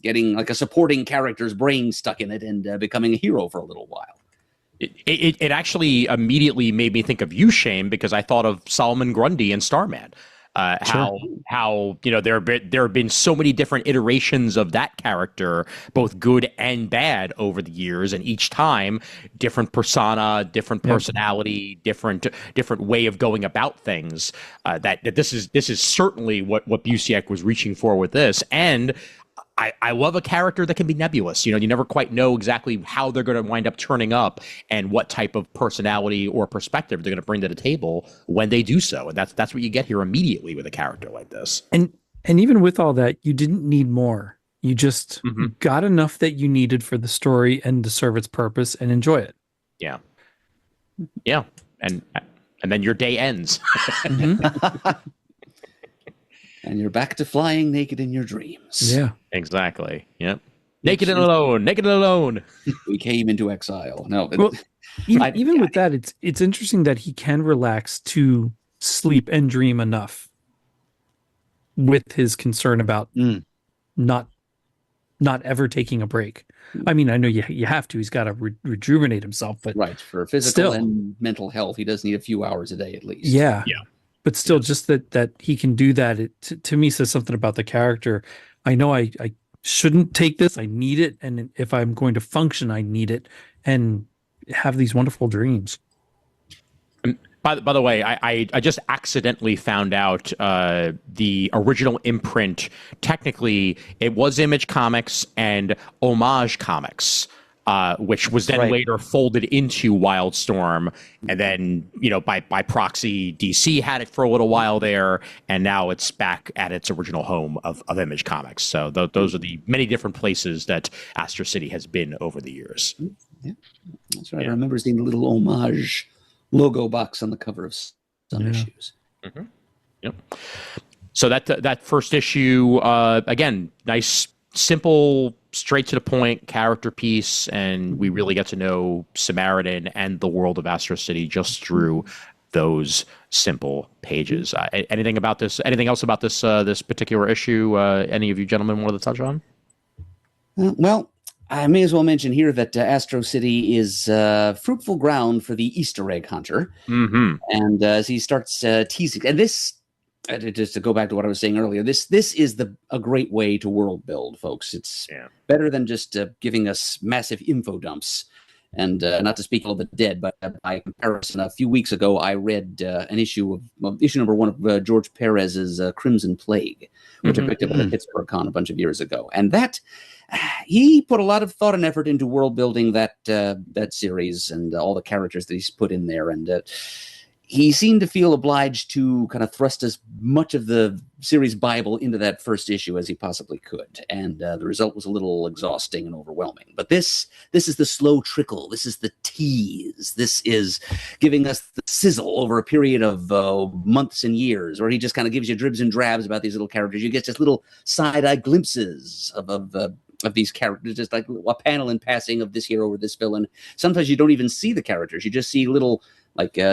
getting like a supporting character's brain stuck in it and becoming a hero for a little while. It actually immediately made me think of you, Shane, because I thought of Solomon Grundy and Starman. How there have been so many different iterations of that character, both good and bad, over the years, and each time different persona, different personality, different way of going about things. That this is certainly what Busiek was reaching for with this, and I love a character that can be nebulous. You never quite know exactly how they're going to wind up turning up and what type of personality or perspective they're going to bring to the table when they do so. And that's what you get here immediately with a character like this. And even with all that, you didn't need more. You just got enough that you needed for the story and to serve its purpose and enjoy it. Yeah. Yeah. And then your day ends. And you're back to flying naked in your dreams. Yeah. Exactly. Yep. Naked and alone. We came into exile. No. Well, even with that, it's interesting that he can relax to sleep and dream enough with his concern about not ever taking a break. I mean, I know you have to. He's got to rejuvenate himself, but right, for physical and mental health, he does need a few hours a day at least. Yeah. But still, just that he can do that, to me says something about the character. I know I shouldn't take this. I need it. And if I'm going to function, I need it. And have these wonderful dreams. By the way, I just accidentally found out the original imprint. Technically, it was Image Comics and Homage Comics. Which was then later folded into Wildstorm, and then by proxy, DC had it for a little while there, and now it's back at its original home of Image Comics. So those are the many different places that Astro City has been over the years. Yeah, that's right. I remember seeing the little Homage logo box on the cover of some issues. Mm-hmm. Yep. So that first issue, again, nice, simple, straight to the point character piece, and we really get to know Samaritan and the world of Astro City just through those simple pages. Anything else about this this particular issue? Any of you gentlemen want to touch on? Well, I may as well mention here that Astro City is fruitful ground for the Easter egg hunter, and as he starts teasing, and this. Just to go back to what I was saying earlier, this is a great way to world build, folks. It's better than just giving us massive info dumps. And not to speak ill of the dead, but by comparison, a few weeks ago, I read an issue number 1 of George Perez's Crimson Plague, which I picked up at the Pittsburgh Con a bunch of years ago. And that he put a lot of thought and effort into world building that series and all the characters that he's put in there. And he seemed to feel obliged to kind of thrust as much of the series Bible into that first issue as he possibly could. And the result was a little exhausting and overwhelming. But this is the slow trickle. This is the tease. This is giving us the sizzle over a period of months and years, where he just kind of gives you dribs and drabs about these little characters. You get just little side-eye glimpses of these characters, just like a panel in passing of this hero or this villain. Sometimes you don't even see the characters. You just see little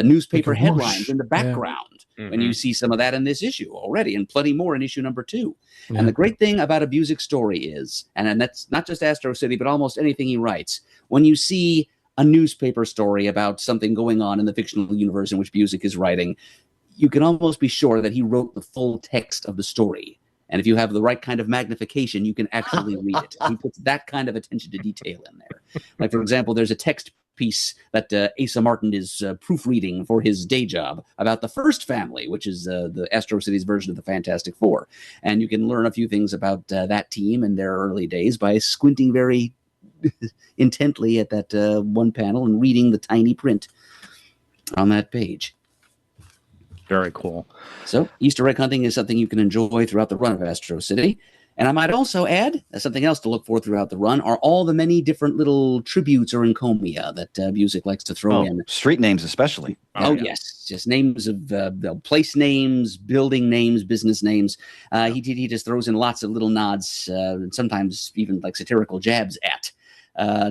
newspaper headlines in the background. Yeah. And you see some of that in this issue already, and plenty more in issue number 2. Yeah. And the great thing about a Busiek story is, and that's not just Astro City, but almost anything he writes, when you see a newspaper story about something going on in the fictional universe in which Busiek is writing, you can almost be sure that he wrote the full text of the story. And if you have the right kind of magnification, you can actually read it. He puts that kind of attention to detail in there. Like, for example, there's a text piece that Asa Martin is proofreading for his day job about the First Family, which is the Astro City's version of the Fantastic Four. And you can learn a few things about that team and their early days by squinting very intently at that one panel and reading the tiny print on that page. Very cool. So Easter egg hunting is something you can enjoy throughout the run of Astro City. And I might also add, something else to look for throughout the run are all the many different little tributes or encomia that Busiek likes to throw in. Street names especially. Yes. Just names of place names, building names, business names. He just throws in lots of little nods, and sometimes even like satirical jabs at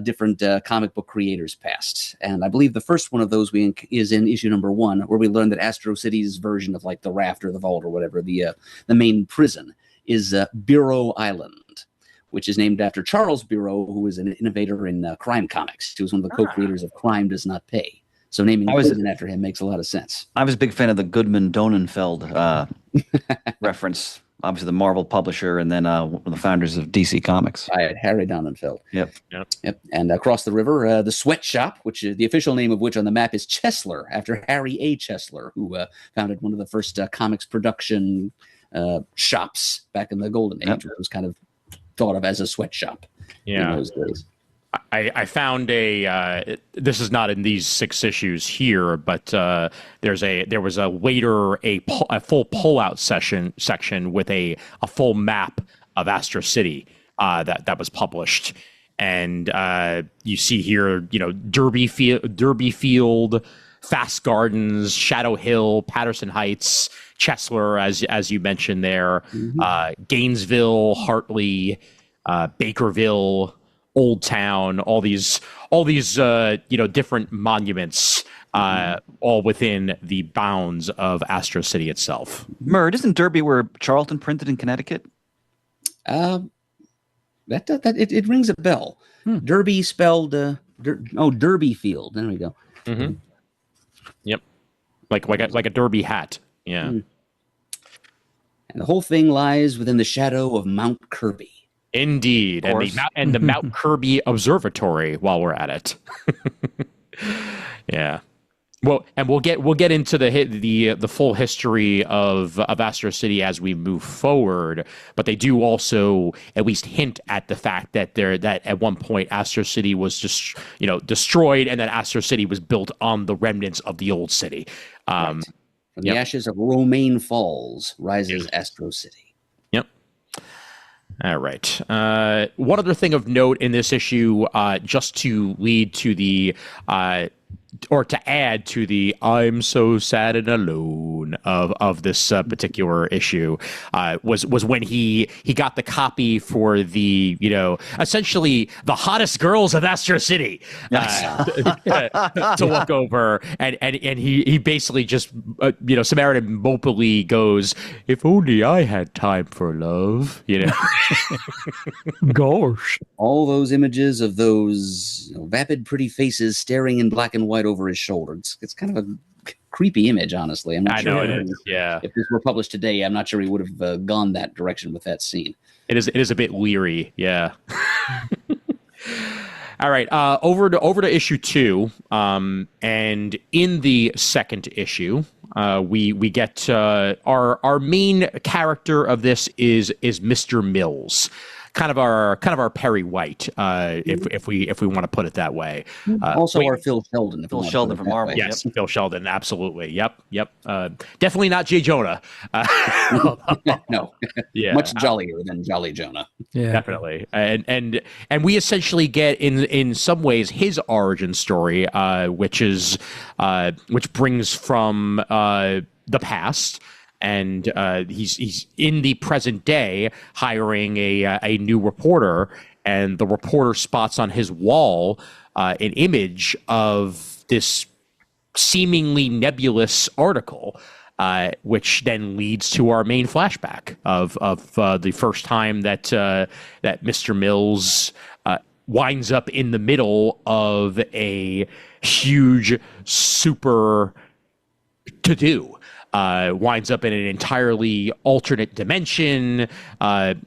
different comic book creators past. And I believe the first one of those is in issue number 1, where we learn that Astro City's version of like the raft or the vault or whatever, the main prison, is Bureau Island, which is named after Charles Bureau, who was an innovator in crime comics. He was one of the co-creators of Crime Does Not Pay. So naming prison after him makes a lot of sense. I was a big fan of the Goodman Donenfeld reference. Obviously, the Marvel publisher, and then one of the founders of DC Comics. Right, Harry Donenfeld. Yep. And across the river, the Sweatshop, which is the official name of which on the map is Chesler, after Harry A. Chesler, who founded one of the first comics production shops back in the golden age, where it was kind of thought of as a sweatshop in those days. I found this is not in these 6 issues here, but there was later a full pullout section with a full map of Astro City that was published. And you see here, Derby Field, Fast Gardens, Shadow Hill, Patterson Heights, Chesler, as you mentioned there, Gainesville, Hartley, Bakerville, Old Town, all these different monuments, all within the bounds of Astro City itself. Murd, isn't Derby where Charlton printed in Connecticut? It rings a bell. Derby spelled Derby Field. There we go. Mm-hmm. Yep, like a derby hat. Yeah. And the whole thing lies within the shadow of Mount Kirby. Indeed, and the Mount Kirby Observatory. While we're at it, yeah. Well, and we'll get into the full history of Astro City as we move forward. But they do also at least hint at the fact that at one point Astro City was just destroyed, and that Astro City was built on the remnants of the old city. Right. From the ashes of Romaine Falls rises Astro City. All right. One other thing of note in this issue, just to lead to the, or to add to the "I'm so sad and alone" of this particular issue, was when he got the copy for the essentially the hottest girls of Astro City to look over, and he basically just Samaritan mopily goes, "If only I had time for love," Gosh. All those images of those vapid, pretty faces staring in black and white over his shoulder. It's kind of a creepy image, honestly. I'm not sure. I know it is. Yeah. If this were published today, I'm not sure he would have gone that direction with that scene. It is a bit leery. Yeah. All right, over to issue 2, and in the second issue, we get our main character of this is Mr. Mills, kind of our Perry White, if we want to put it that way. Also, our Phil Sheldon. Phil Sheldon from Marvel. Yes, yep. Phil Sheldon, absolutely. Yep. Definitely not Jay Jonah. No, yeah, much jollier than Jolly Jonah. Yeah, definitely. And we essentially get in some ways his origin story, which brings from the past. And he's in the present day hiring a new reporter, and the reporter spots on his wall an image of this seemingly nebulous article, which then leads to our main flashback of the first time that Mr. Mills winds up in the middle of a huge super to-do. Winds up in an entirely alternate dimension,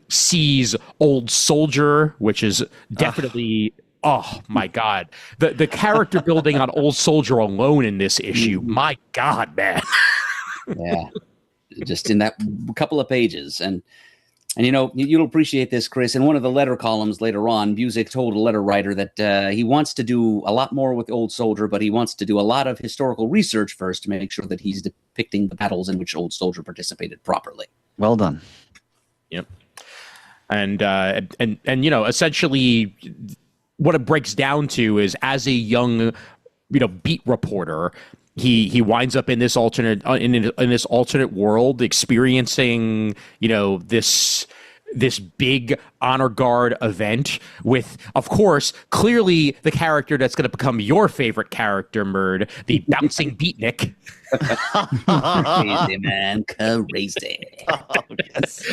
sees Old Soldier, which is definitely, oh my God. The character building on Old Soldier alone in this issue, my God, man. Yeah, just in that couple of pages. And you'll appreciate this, Chris. In one of the letter columns later on, Busiek told a letter writer that he wants to do a lot more with Old Soldier, but he wants to do a lot of historical research first to make sure that he's depicting the battles in which Old Soldier participated properly. Well done. Yep. And essentially what it breaks down to is, as a young, beat reporter, he winds up in this alternate in this alternate world, experiencing this big honor guard event with, of course, clearly the character that's going to become your favorite character, Murd, the bouncing beatnik. Crazy, man, crazy. Oh, yes.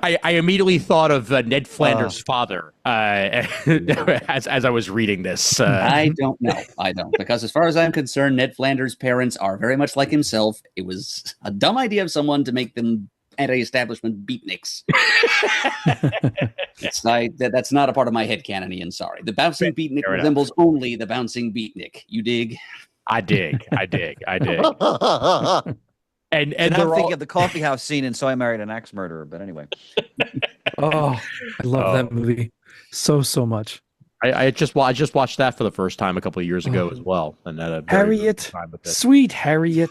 I immediately thought of Ned Flanders' father as I was reading this. I don't know. I don't. Because as far as I'm concerned, Ned Flanders' parents are very much like himself. It was a dumb idea of someone to make them anti-establishment beatniks. That's not a part of my headcanon, Ian. Sorry. The bouncing beatnik resembles only the bouncing beatnik. You dig? I dig. And I'm thinking of the coffee house scene in So I Married an Axe Murderer, but anyway. Oh, I love that movie so much. I just watched that for the first time a couple of years ago as well, and had a very Harriet, time with it. sweet Harriet.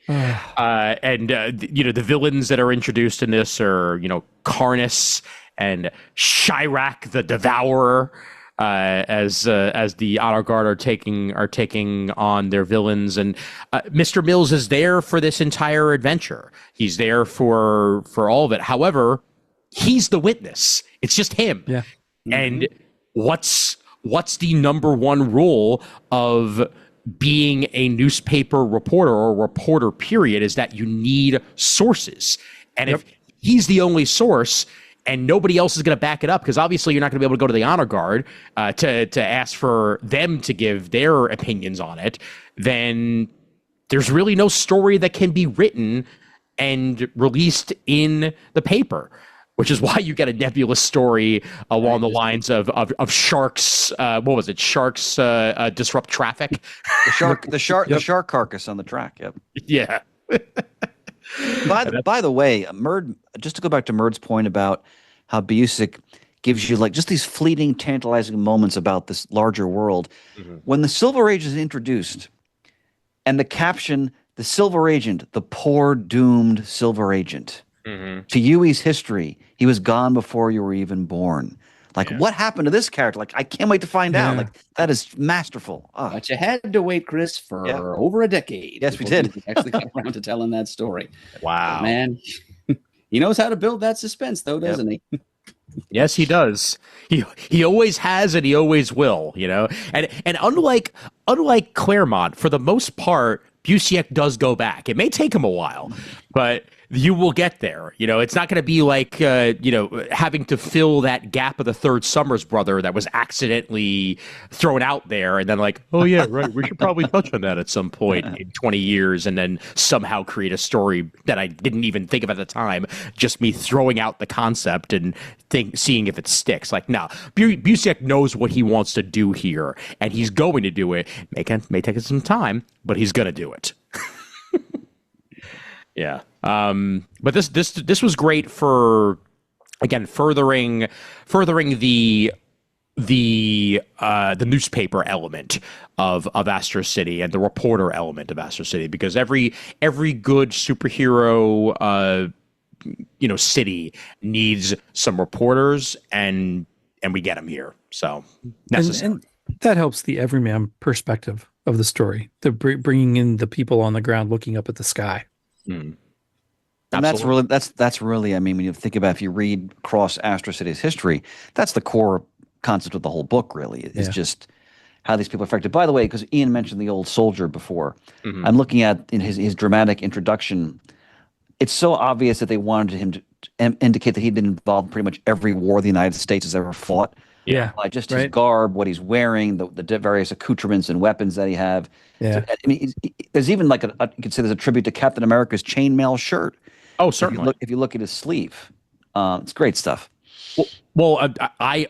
The villains that are introduced in this are Karnus and Chirac the Devourer, as the honor guard are taking on their villains, and Mr. Mills is there for this entire adventure. He's there for all of it. However, he's the witness. It's just him. Yeah. And what's the number one rule of being a newspaper reporter or reporter period is that you need sources. And if he's the only source and nobody else is going to back it up, because obviously you're not going to be able to go to the honor guard to ask for them to give their opinions on it, then there's really no story that can be written and released in the paper. Which is why you get a nebulous story along the lines of Sharks. What was it? Sharks disrupt traffic. The shark carcass on the track. Yep. Yeah. By the way, Murd. Just to go back to Murd's point about how Busiek gives you just these fleeting, tantalizing moments about this larger world. Mm-hmm. When the Silver Age is introduced, and the caption, "The Silver Agent, the poor doomed Silver Agent." Mm-hmm. To Yui's history, he was gone before you were even born. What happened to this character? I can't wait to find out. That is masterful. Oh. But you had to wait, Chris, for over a decade. Yes, we did. We actually got around to telling that story. Wow, man, he knows how to build that suspense, though, doesn't he? Yes, he does. He always has, and he always will. And unlike Claremont, for the most part, Busiek does go back. It may take him a while, but you will get there. It's not going to be like, having to fill that gap of the third Summers brother that was accidentally thrown out there. And then like, oh yeah, right. We should probably touch on that at some point in 20 years and then somehow create a story that I didn't even think of at the time. Just me throwing out the concept and seeing if it sticks. Like, no, Busiek knows what he wants to do here and he's going to do it. May take some time, but he's going to do it. Yeah. But this was great for, again, furthering the newspaper element of Astro City and the reporter element of Astro City, because every good superhero city needs some reporters, and we get them here. So necessary. And that helps the everyman perspective of the story, bringing in the people on the ground looking up at the sky. Mm. And that's really, I mean, when you think about, if you read across Astro City's history, that's the core concept of the whole book, really. It's just how these people are affected. By the way, because Ian mentioned the old soldier before, I'm looking at in his dramatic introduction, it's so obvious that they wanted him to indicate that he'd been involved in pretty much every war the United States has ever fought. Yeah. By just his garb, what he's wearing, the various accoutrements and weapons that he have. Yeah. I mean, there's even like you could say there's a tribute to Captain America's chainmail shirt. Oh, certainly. If you look at his sleeve, it's great stuff. Well, I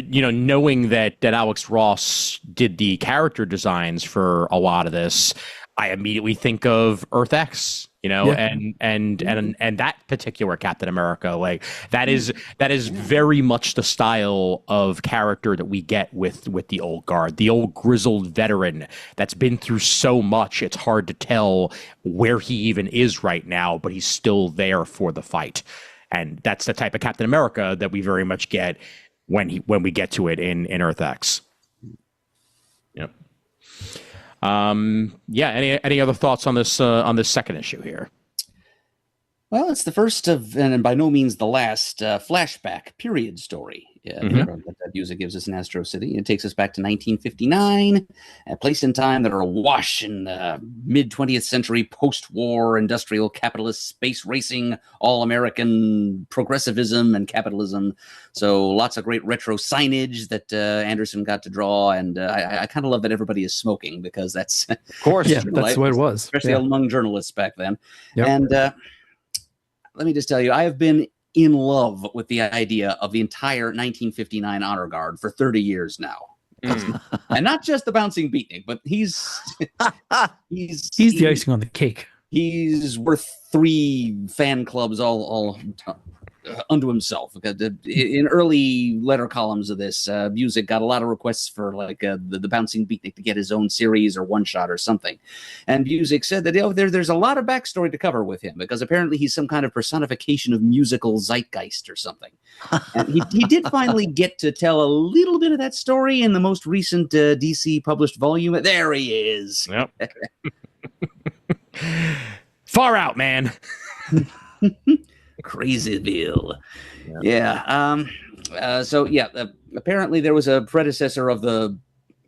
knowing that Alex Ross did the character designs for a lot of this, I immediately think of Earth X, and that particular Captain America. Like that is very much the style of character that we get with the old guard, the old grizzled veteran that's been through so much. It's hard to tell where he even is right now, but he's still there for the fight. And that's the type of Captain America that we very much get when we get to it in Earth X. Yep. Any other thoughts on this second issue here? Well, it's the first of, and by no means the last, flashback period story that Busiek gives us in Astro City. It takes us back to 1959, a place in time that are awash in mid-20th century post-war industrial capitalist space racing, all-American progressivism and capitalism. So lots of great retro signage that Anderson got to draw, and I kind of love that everybody is smoking, because that's, of course, that's what it was, especially among journalists back then. Yep. And let me just tell you, I have been in love with the idea of the entire 1959 Honor Guard for 30 years now. And not just the bouncing beatnik, but he's the icing on the cake. He's worth 3 fan clubs all unto himself. In early letter columns of this, Busiek got a lot of requests for like the bouncing beatnik to get his own series or one shot or something. And Busiek said that there's a lot of backstory to cover with him, because apparently he's some kind of personification of musical zeitgeist or something. And he did finally get to tell a little bit of that story in the most recent DC published volume. There he is. Yep. Far out, man. Crazyville. Apparently there was a predecessor of the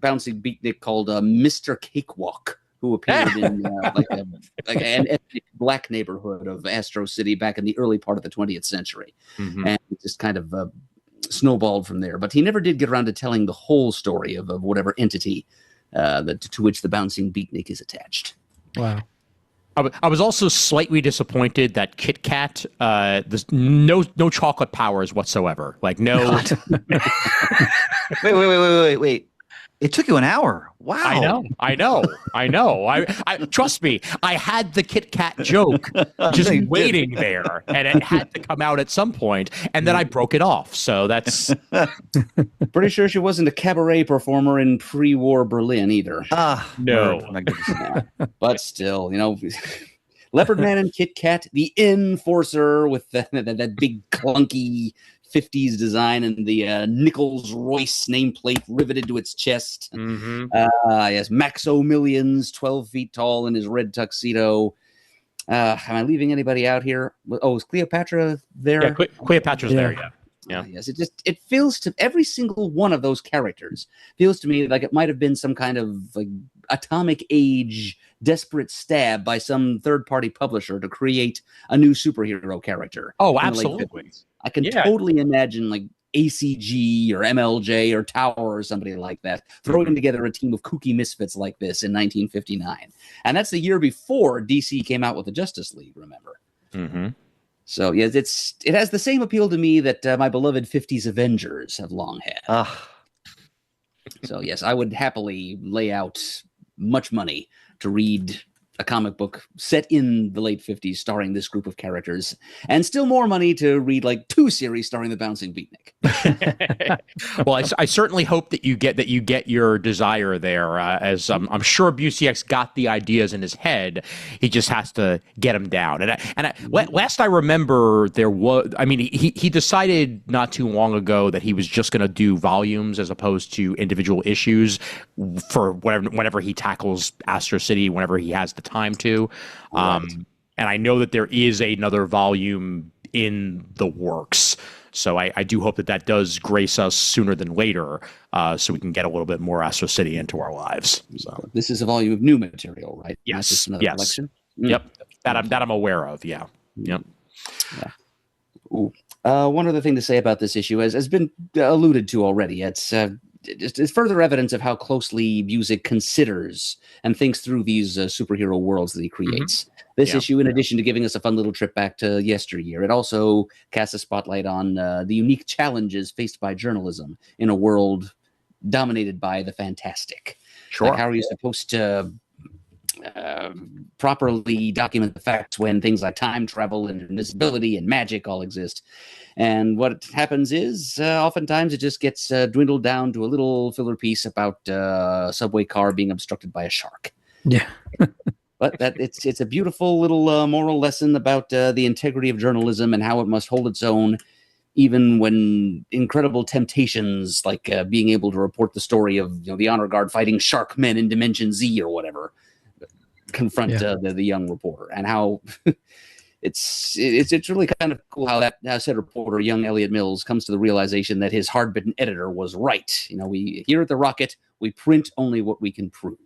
bouncing beatnik called Mr. Cakewalk, who appeared in an ethnic black neighborhood of Astro City back in the early part of the 20th century. And it just kind of snowballed from there. But he never did get around to telling the whole story of whatever entity to which the bouncing beatnik is attached. Wow. I was also slightly disappointed that Kit Kat, there's no chocolate powers whatsoever. Like no. Wait. It took you an hour. Wow. I know. I trust me. I had the Kit Kat joke just waiting there, and it had to come out at some point, and then I broke it off. So that's pretty sure she wasn't a cabaret performer in pre-war Berlin either. No. But still, Leopard Man and Kit Kat, the Enforcer with that big clunky 50s design and the Nichols Royce nameplate riveted to its chest. Yes, Maxo Millions, 12 feet tall in his red tuxedo. Am I leaving anybody out here? Oh, is Cleopatra there? Yeah, Cleopatra's there, yeah. Yes, it feels to every single one of those characters feels to me like it might have been some kind of like atomic age desperate stab by some third-party publisher to create a new superhero character. Oh, in the late absolutely. 50s. I can totally imagine like ACG or MLJ or Tower or somebody like that throwing together a team of kooky misfits like this in 1959. And that's the year before DC came out with the Justice League, remember? Mm-hmm. So, yes, it has the same appeal to me that my beloved 50s Avengers have long had. So, yes, I would happily lay out much money to read a comic book set in the late 50s starring this group of characters, and still more money to read like 2 series starring the Bouncing Beatnik. Well, I certainly hope that you get your desire there, as I'm sure Busiek's got the ideas in his head. He just has to get them down. Last I remember, he decided not too long ago that he was just going to do volumes as opposed to individual issues for whenever he tackles Astro City, whenever he has the time to. Right. And I know that there is another volume in the works. So I do hope that does grace us sooner than later, so we can get a little bit more Astro City into our lives. So this is a volume of new material, right? Yes. Not just another collection? Yep. That I'm aware of. Yeah. Yep. Yeah. Ooh. One other thing to say about this issue has been alluded to already. It's further evidence of how closely Busiek considers and thinks through these superhero worlds that he creates. This issue, in addition to giving us a fun little trip back to yesteryear, it also casts a spotlight on the unique challenges faced by journalism in a world dominated by the fantastic. Sure. Like, how are you supposed to properly document the facts when things like time travel and invisibility and magic all exist? And what happens is oftentimes it just gets dwindled down to a little filler piece about a subway car being obstructed by a shark. Yeah. But it's a beautiful little moral lesson about the integrity of journalism and how it must hold its own, even when incredible temptations like being able to report the story of the honor guard fighting shark men in Dimension Z or whatever confront the young reporter, and how it's really kind of cool how said reporter, young Elliot Mills, comes to the realization that his hard-bitten editor was right. We here at the Rocket, we print only what we can prove.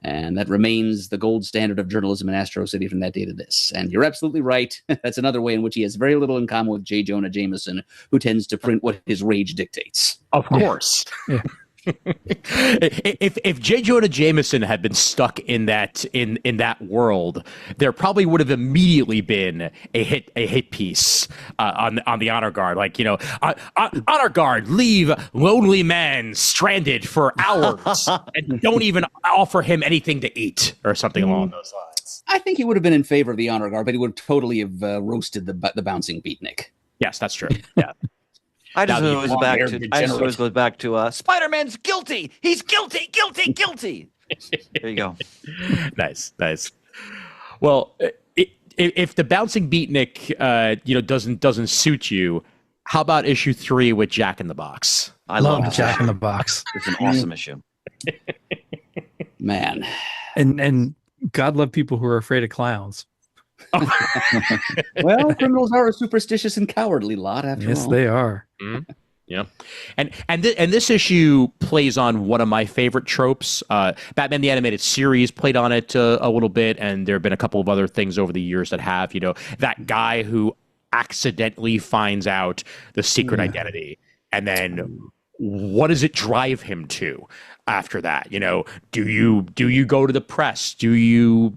And that remains the gold standard of journalism in Astro City from that day to this. And you're absolutely right. That's another way in which he has very little in common with J. Jonah Jameson, who tends to print what his rage dictates. Of course. Yeah. If J. Jonah Jameson had been stuck in that world, there probably would have immediately been a hit piece on the honor guard, like honor guard leave lonely man stranded for hours and don't even offer him anything to eat or something along those lines. I think he would have been in favor of the honor guard, but he would totally have roasted the Bouncing Beatnik. Yes, that's true. Yeah. I just always goes back to Spider-Man's guilty. He's guilty. There you go. Nice. Well, if the Bouncing Beatnik, doesn't suit you, how about issue 3 with Jack in the Box? I love Jack in the Box. It's an awesome issue. Man, and God love people who are afraid of clowns. Well, criminals are a superstitious and cowardly lot, after all. Yes, they are. Mm-hmm. Yeah, and this issue plays on one of my favorite tropes. Batman the Animated Series played on it a little bit, and there have been a couple of other things over the years that have. That guy who accidentally finds out the secret identity, and then what does it drive him to after that? Do you go to the press? Do you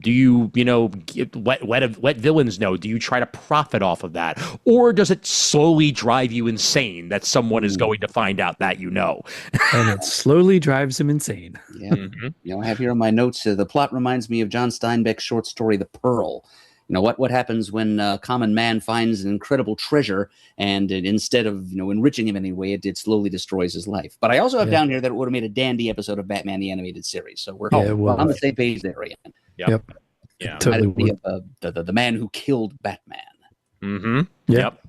let villains know? Do you try to profit off of that? Or does it slowly drive you insane that someone is going to find out that And it slowly drives him insane. Yeah. Mm-hmm. I have here on my notes, the plot reminds me of John Steinbeck's short story, The Pearl. What happens when a common man finds an incredible treasure and instead of enriching him anyway, it slowly destroys his life. But I also have down here that it would have made a dandy episode of Batman the Animated Series. So we're on the same page there, Ian. Yep. Yeah. Totally. The man who killed Batman. Mm-hmm. Yep.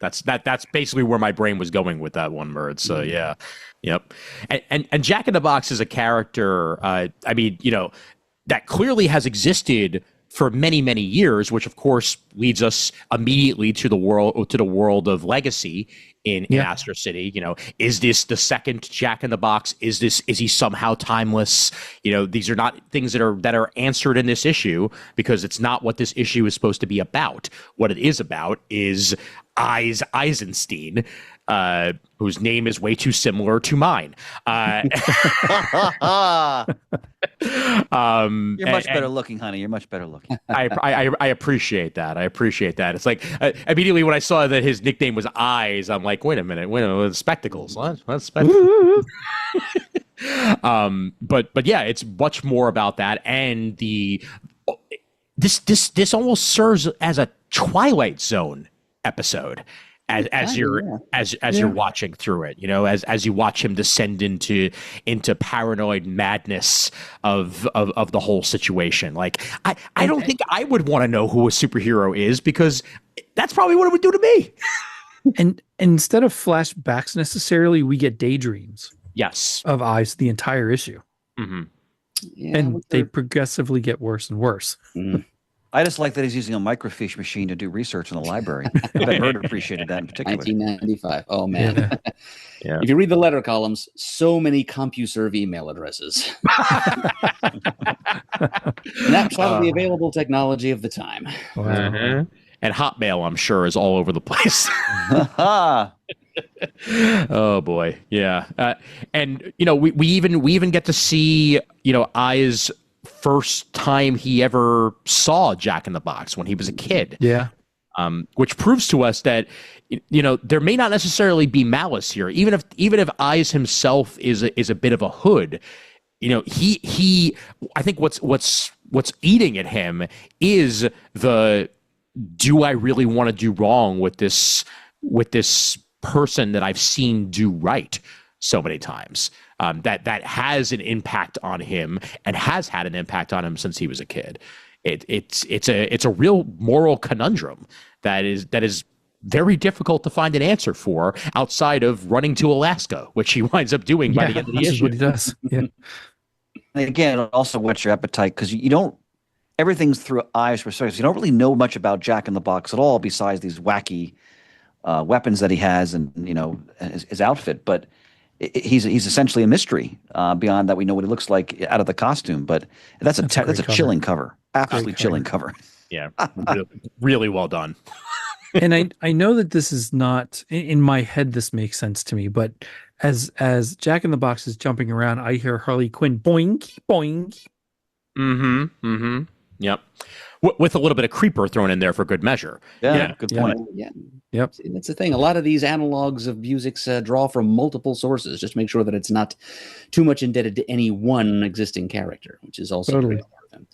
That's basically where my brain was going with that one, Murd. So yeah. Yep. And Jack in the Box is a character. That clearly has existed for many, many years, which of course leads us immediately to the world of Legacy in Astro City. You know, is this the second Jack in the Box? Is he somehow timeless? You know, these are not things that are answered in this issue, because it's not what this issue is supposed to be about. What it is about is Eisenstein, whose name is way too similar to mine. You're much better looking, honey. You're much better looking. I appreciate that. It's like immediately when I saw that his nickname was Eyes, I'm like, wait a minute, spectacles. What spectacles? But yeah, it's much more about that, and this almost serves as a Twilight Zone episode. As you're watching through it, you know, as you watch him descend into paranoid madness of the whole situation. Like I don't think I would want to know who a superhero is, because that's probably what it would do to me. And instead of flashbacks necessarily, we get daydreams. Yes, of Eyes the entire issue, and they progressively get worse and worse. I just like that he's using a microfiche machine to do research in the library. I bet Murd appreciated that in particular. 1995. Oh, man. Yeah. If you read the letter columns, so many CompuServe email addresses. And that's probably available technology of the time. Wow. And Hotmail, I'm sure, is all over the place. Oh boy, yeah. And you know, we even get to see, you know, Eyes' first time he ever saw Jack in the Box when he was a kid. Yeah. Which proves to us that, you know, there may not necessarily be malice here. Even if Eyes himself is a bit of a hood, you know, he I think what's eating at him is the, do I really want to do wrong with this person that I've seen do right so many times? That has an impact on him, and has had an impact on him since he was a kid. It's a real moral conundrum that is very difficult to find an answer for outside of running to Alaska, which he winds up doing by the end of the this issue. is what he does. Yeah. And again, it also whets your appetite, because you don't, everything's through Eyes' perspective. You don't really know much about Jack in the Box at all, besides these wacky weapons that he has, and you know, his outfit. But he's essentially a mystery beyond that. We know what he looks like out of the costume, but that's a chilling cover. Absolutely chilling cover. Yeah, really well done. And I know that this is not in my head. This makes sense to me, but as Jack in the Box is jumping around, I hear Harley Quinn boink boink. Yep. With a little bit of Creeper thrown in there for good measure. Yeah. Good point. Yeah. Yep. See, that's the thing. A lot of these analogs of music draw from multiple sources. Just make sure that it's not too much indebted to any one existing character, which is also Totally. important.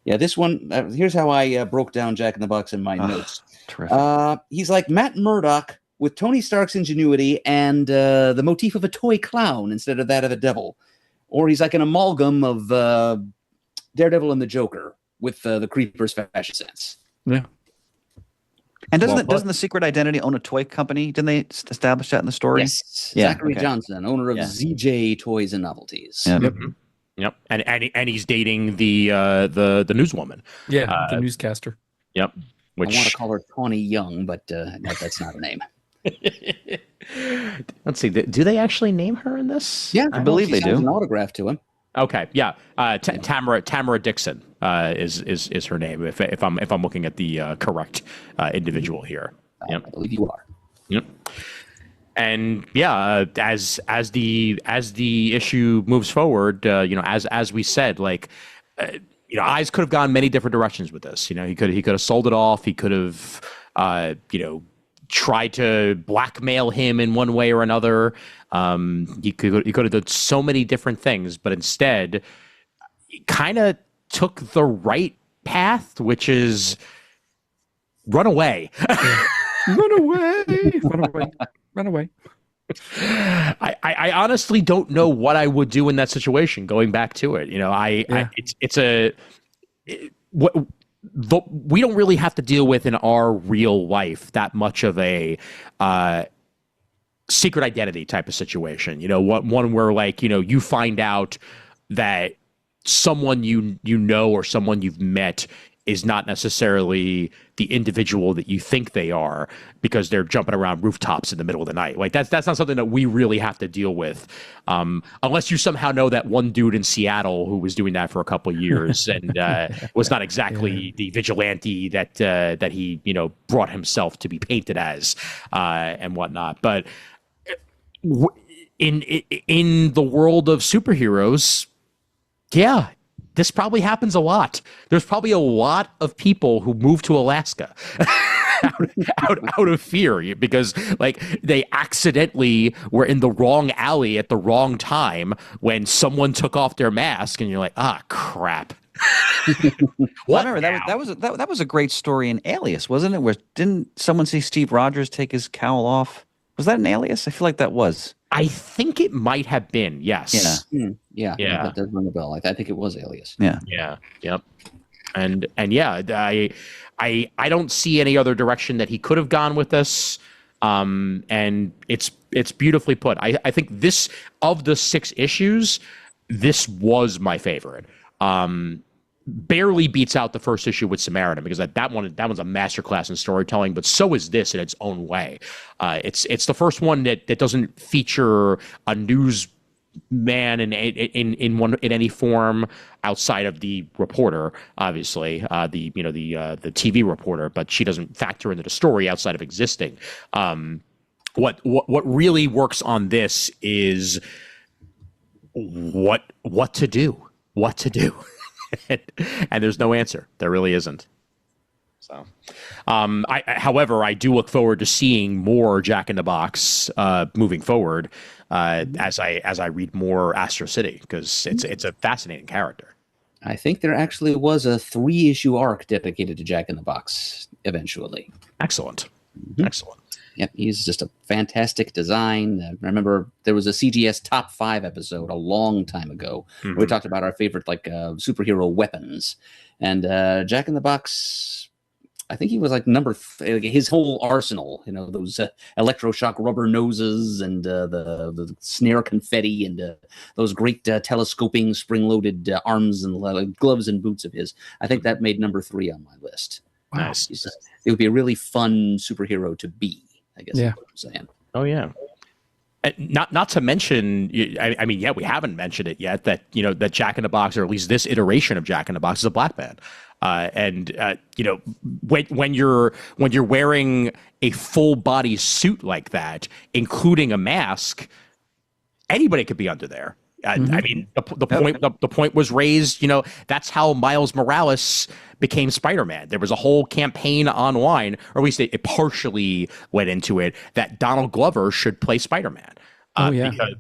Yeah, this one, here's how I broke down Jack in the Box in my notes. Terrific. He's like Matt Murdock with Tony Stark's ingenuity and the motif of a toy clown instead of that of a devil. Or he's like an amalgam of Daredevil and the Joker with the Creeper's fashion sense. Yeah. And doesn't the Secret Identity own a toy company? Didn't they establish that in the story? Yes. Yeah, Zachary okay. Johnson, owner of ZJ Toys and Novelties. Yeah. Yep. And he's dating the newswoman. Yeah. The newscaster. Yep. I want to call her Tawny Young, but that's not a name. Let's see. Do they actually name her in this? Yeah, I believe she they signs do. an autograph to him. Okay. Yeah. Tamara Dixon is her name. If I'm looking at the correct individual here. Yep. I believe you are. Yep. And yeah, as the issue moves forward, you know, as we said, like, you know, Eyes could have gone many different directions with this. You know, he could have sold it off. He could have, you know, tried to blackmail him in one way or another. He could have done so many different things, but instead, he kind of took the right path, which is run away. Run away. Run away. Run away. I honestly don't know what I would do in that situation. Going back to it, you know, we don't really have to deal with in our real life that much of a secret identity type of situation. You know, one where, like, you know, you find out that someone you know or someone you've met is not necessarily the individual that you think they are because they're jumping around rooftops in the middle of the night. Like that's not something that we really have to deal with, unless you somehow know that one dude in Seattle who was doing that for a couple of years and was not exactly the vigilante that he brought himself to be painted as and whatnot. But in the world of superheroes, yeah, this probably happens a lot. There's probably a lot of people who move to Alaska out of fear because like they accidentally were in the wrong alley at the wrong time when someone took off their mask, and you're like, ah, crap. Well, I remember that was a great story in Alias, wasn't it? Where didn't someone see Steve Rogers take his cowl off? Was that an Alias? I feel like that was. I think it might have been, yes. Yeah. That does ring a bell. I think it was Alias. Yeah. Yep. And yeah, I don't see any other direction that he could have gone with this. And it's beautifully put. I think this, of the 6 issues, this was my favorite. Barely beats out the first issue with Samaritan because that one's a masterclass in storytelling, but so is this in its own way. It's the first one that doesn't feature a newsman in any form outside of the reporter, obviously, the TV reporter, but she doesn't factor into the story outside of existing. What really works on this is what to do. And there's no answer. There really isn't. So, however, I do look forward to seeing more Jack in the Box moving forward as I read more Astro City because it's a fascinating character. I think there actually was a 3-issue arc dedicated to Jack in the Box eventually. Excellent. Excellent. Yep, he's just a fantastic design. I remember there was a CGS Top 5 episode a long time ago where we talked about our favorite superhero weapons. And Jack in the Box, I think he was like his whole arsenal, those electroshock rubber noses and the snare confetti and those great telescoping spring-loaded arms and gloves and boots of his. I think that made number 3 on my list. Nice. It would be a really fun superhero to be, I guess. Yeah. Is what I'm saying. Oh yeah. Not to mention, I mean, we haven't mentioned it yet that that Jack in the Box, or at least this iteration of Jack in the Box, is a black man. When you're wearing a full body suit like that, including a mask, anybody could be under there. I mean, the point was raised. That's how Miles Morales became Spider-Man. There was a whole campaign online, or at least it partially went into it, that Donald Glover should play Spider-Man.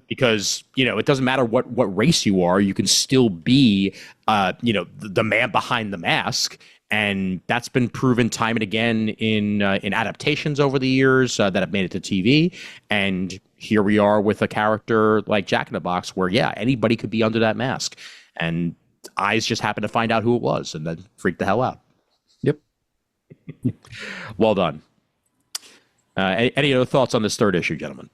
Because it doesn't matter what race you are, you can still be the man behind the mask. And that's been proven time and again in adaptations over the years that have made it to TV. And here we are with a character like Jack in the Box where, anybody could be under that mask. And eyes just happened to find out who it was and then freak the hell out. Yep. Well done. Any other thoughts on this 3rd issue, gentlemen?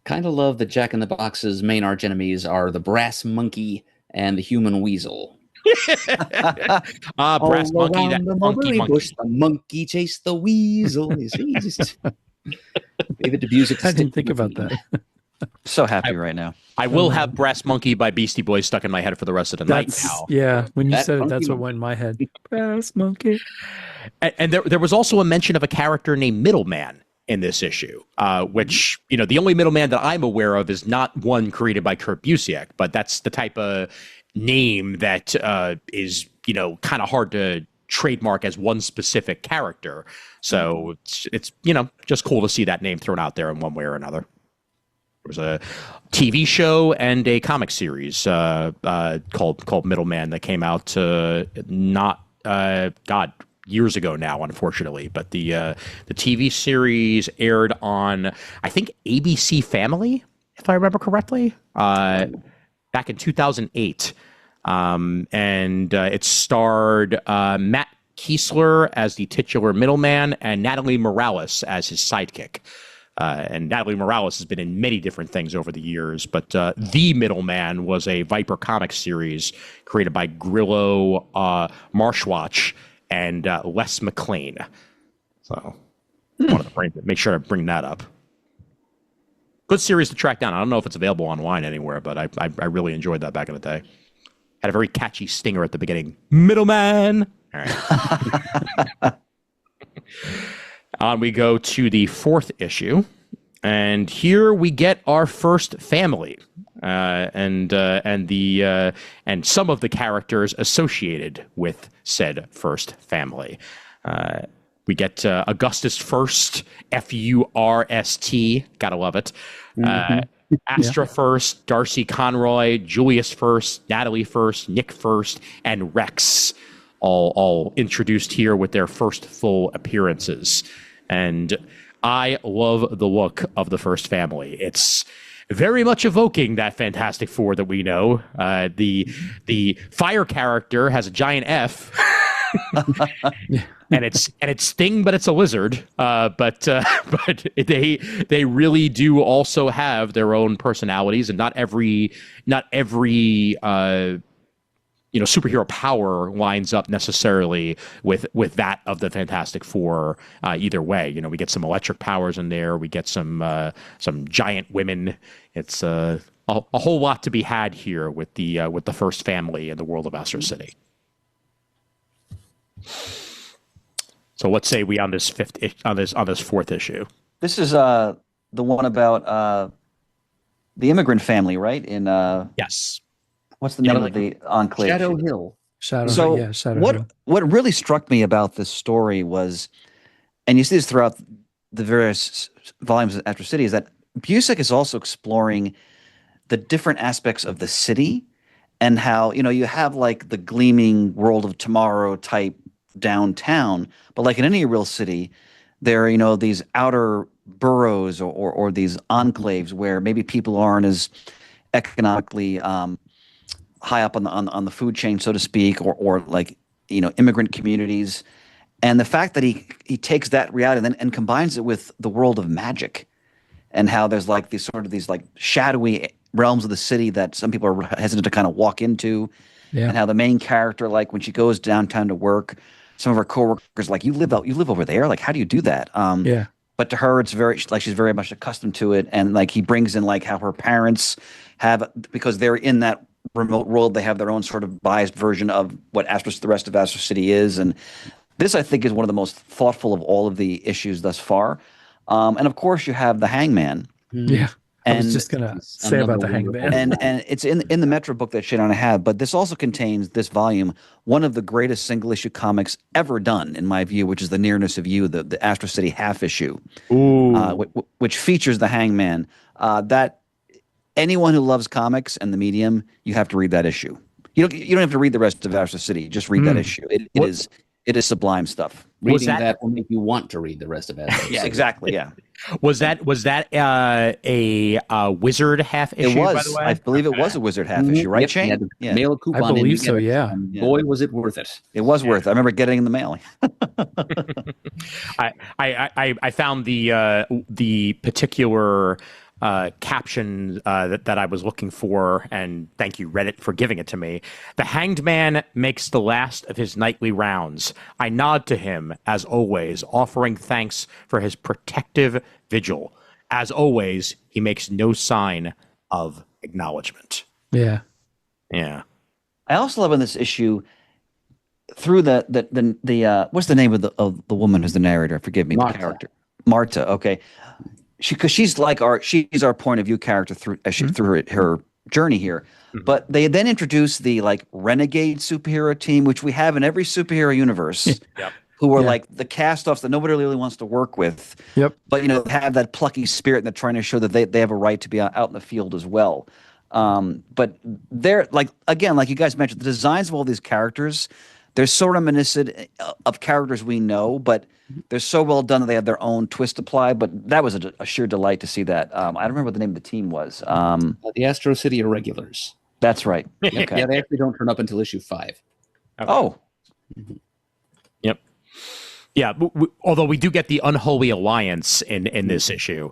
Kind of love that Jack in the Box's main arch enemies are the brass monkey and the human weasel. Brass monkey, that the funky monkey. Bush, the monkey chased the weasel. David Busiek. I didn't think about that. So happy right now. I will have Brass Monkey by Beastie Boys stuck in my head for the rest of the night now. Yeah, when you That said it, funky that's what monkey. went in my head. Brass monkey. And there was also a mention of a character named Middleman in this issue, which, the only middleman that I'm aware of is not one created by Kurt Busiek, but that's the type of name that is, kind of hard to trademark as one specific character. So it's just cool to see that name thrown out there in one way or another. There was a TV show and a comic series called Middleman that came out years ago now, unfortunately. But the TV series aired on, I think, ABC Family, if I remember correctly, back in 2008. And it starred Matt Kiesler as the titular middleman and Natalie Morales as his sidekick. And Natalie Morales has been in many different things over the years, but The Middleman was a Viper Comics series created by Grillo Marshwatch and Les McLean. So I wanted to make sure to bring that up. Good series to track down. I don't know if it's available online anywhere, but I really enjoyed that back in the day. Had a very catchy stinger at the beginning. Middleman. All right. On we go to the 4th issue, and here we get our first family, and some of the characters associated with said first family. We get Augustus First, F-U-R-S-T, gotta love it. Astra First, Darcy Conroy, Julius First, Natalie First, Nick First, and Rex, all introduced here with their first full appearances. And I love the look of the first family. It's very much evoking that Fantastic Four that we know. The fire character has a giant F. and it's Sting, but it's a lizard. But they really do also have their own personalities, and not every superhero power lines up necessarily with that of the Fantastic Four. Either way, we get some electric powers in there. We get some giant women. It's a whole lot to be had here with the first family in the world of Astro City. So let's say we on this 4th issue. This is the one about the immigrant family, right? In yes. What's the name of the enclave? Shadow Hill. Shadow Hill. What really struck me about this story was, and you see this throughout the various volumes of Astro City, is that Busiek is also exploring the different aspects of the city, and how you have like the gleaming world of tomorrow type downtown, but like in any real city, there are these outer boroughs or these enclaves where maybe people aren't as economically high up on the food chain, so to speak, or like immigrant communities. And the fact that he takes that reality and combines it with the world of magic, and how there's like these like shadowy realms of the city that some people are hesitant to kind of walk into, and how the main character, like when she goes downtown to work, some of her coworkers like, you live over there, like how do you do that? But to her, it's she's very much accustomed to it, and like he brings in like how her parents have, because they're in that remote world, they have their own sort of biased version of what the rest of Astro City is. And this, I think, is one of the most thoughtful of all of the issues thus far. And of course, you have the Hangman. Yeah, I was just gonna say about the Hangman, and it's in the Metro book that Shane and I have. But this also contains, this volume, one of the greatest single issue comics ever done, in my view, which is the Nearness of You, the Astro City half issue, which features the Hangman. That anyone who loves comics and the medium, you have to read that issue. You don't have to read the rest of Astro City. Just read that issue. It is sublime stuff. Reading that will make you want to read the rest of Astro City. Yeah, exactly. Yeah. Was that a Wizard half issue? It was. By the way? I believe it was a Wizard half issue, right, Shane? Yeah. Mail a coupon. I believe so. Yeah. Boy, was it worth it. It was worth it. I remember getting it in the mail. I found the particular caption that I was looking for, and thank you, Reddit, for giving it to me. The Hanged Man makes the last of his nightly rounds. I nod to him, as always, offering thanks for his protective vigil. As always, he makes no sign of acknowledgement. Yeah. I also love in this issue, through the what's the name of the woman who's the narrator? Forgive me, Marta. The character. Marta. Okay. She's our point of view character through her journey here. But they then introduce the like renegade superhero team, which we have in every superhero universe, who are like the cast-offs that nobody really wants to work with. Yep. But have that plucky spirit, and they're trying to show that they have a right to be out in the field as well. But they're like, again, like you guys mentioned, the designs of all these characters, they're so reminiscent of characters we know, but they're so well done that they have their own twist applied. But that was a sheer delight to see that. I don't remember what the name of the team was. The Astro City Irregulars. That's right. Okay. Yeah, they actually don't turn up until issue 5. Okay. Oh. Yep. Yeah, although we do get the unholy alliance in this issue,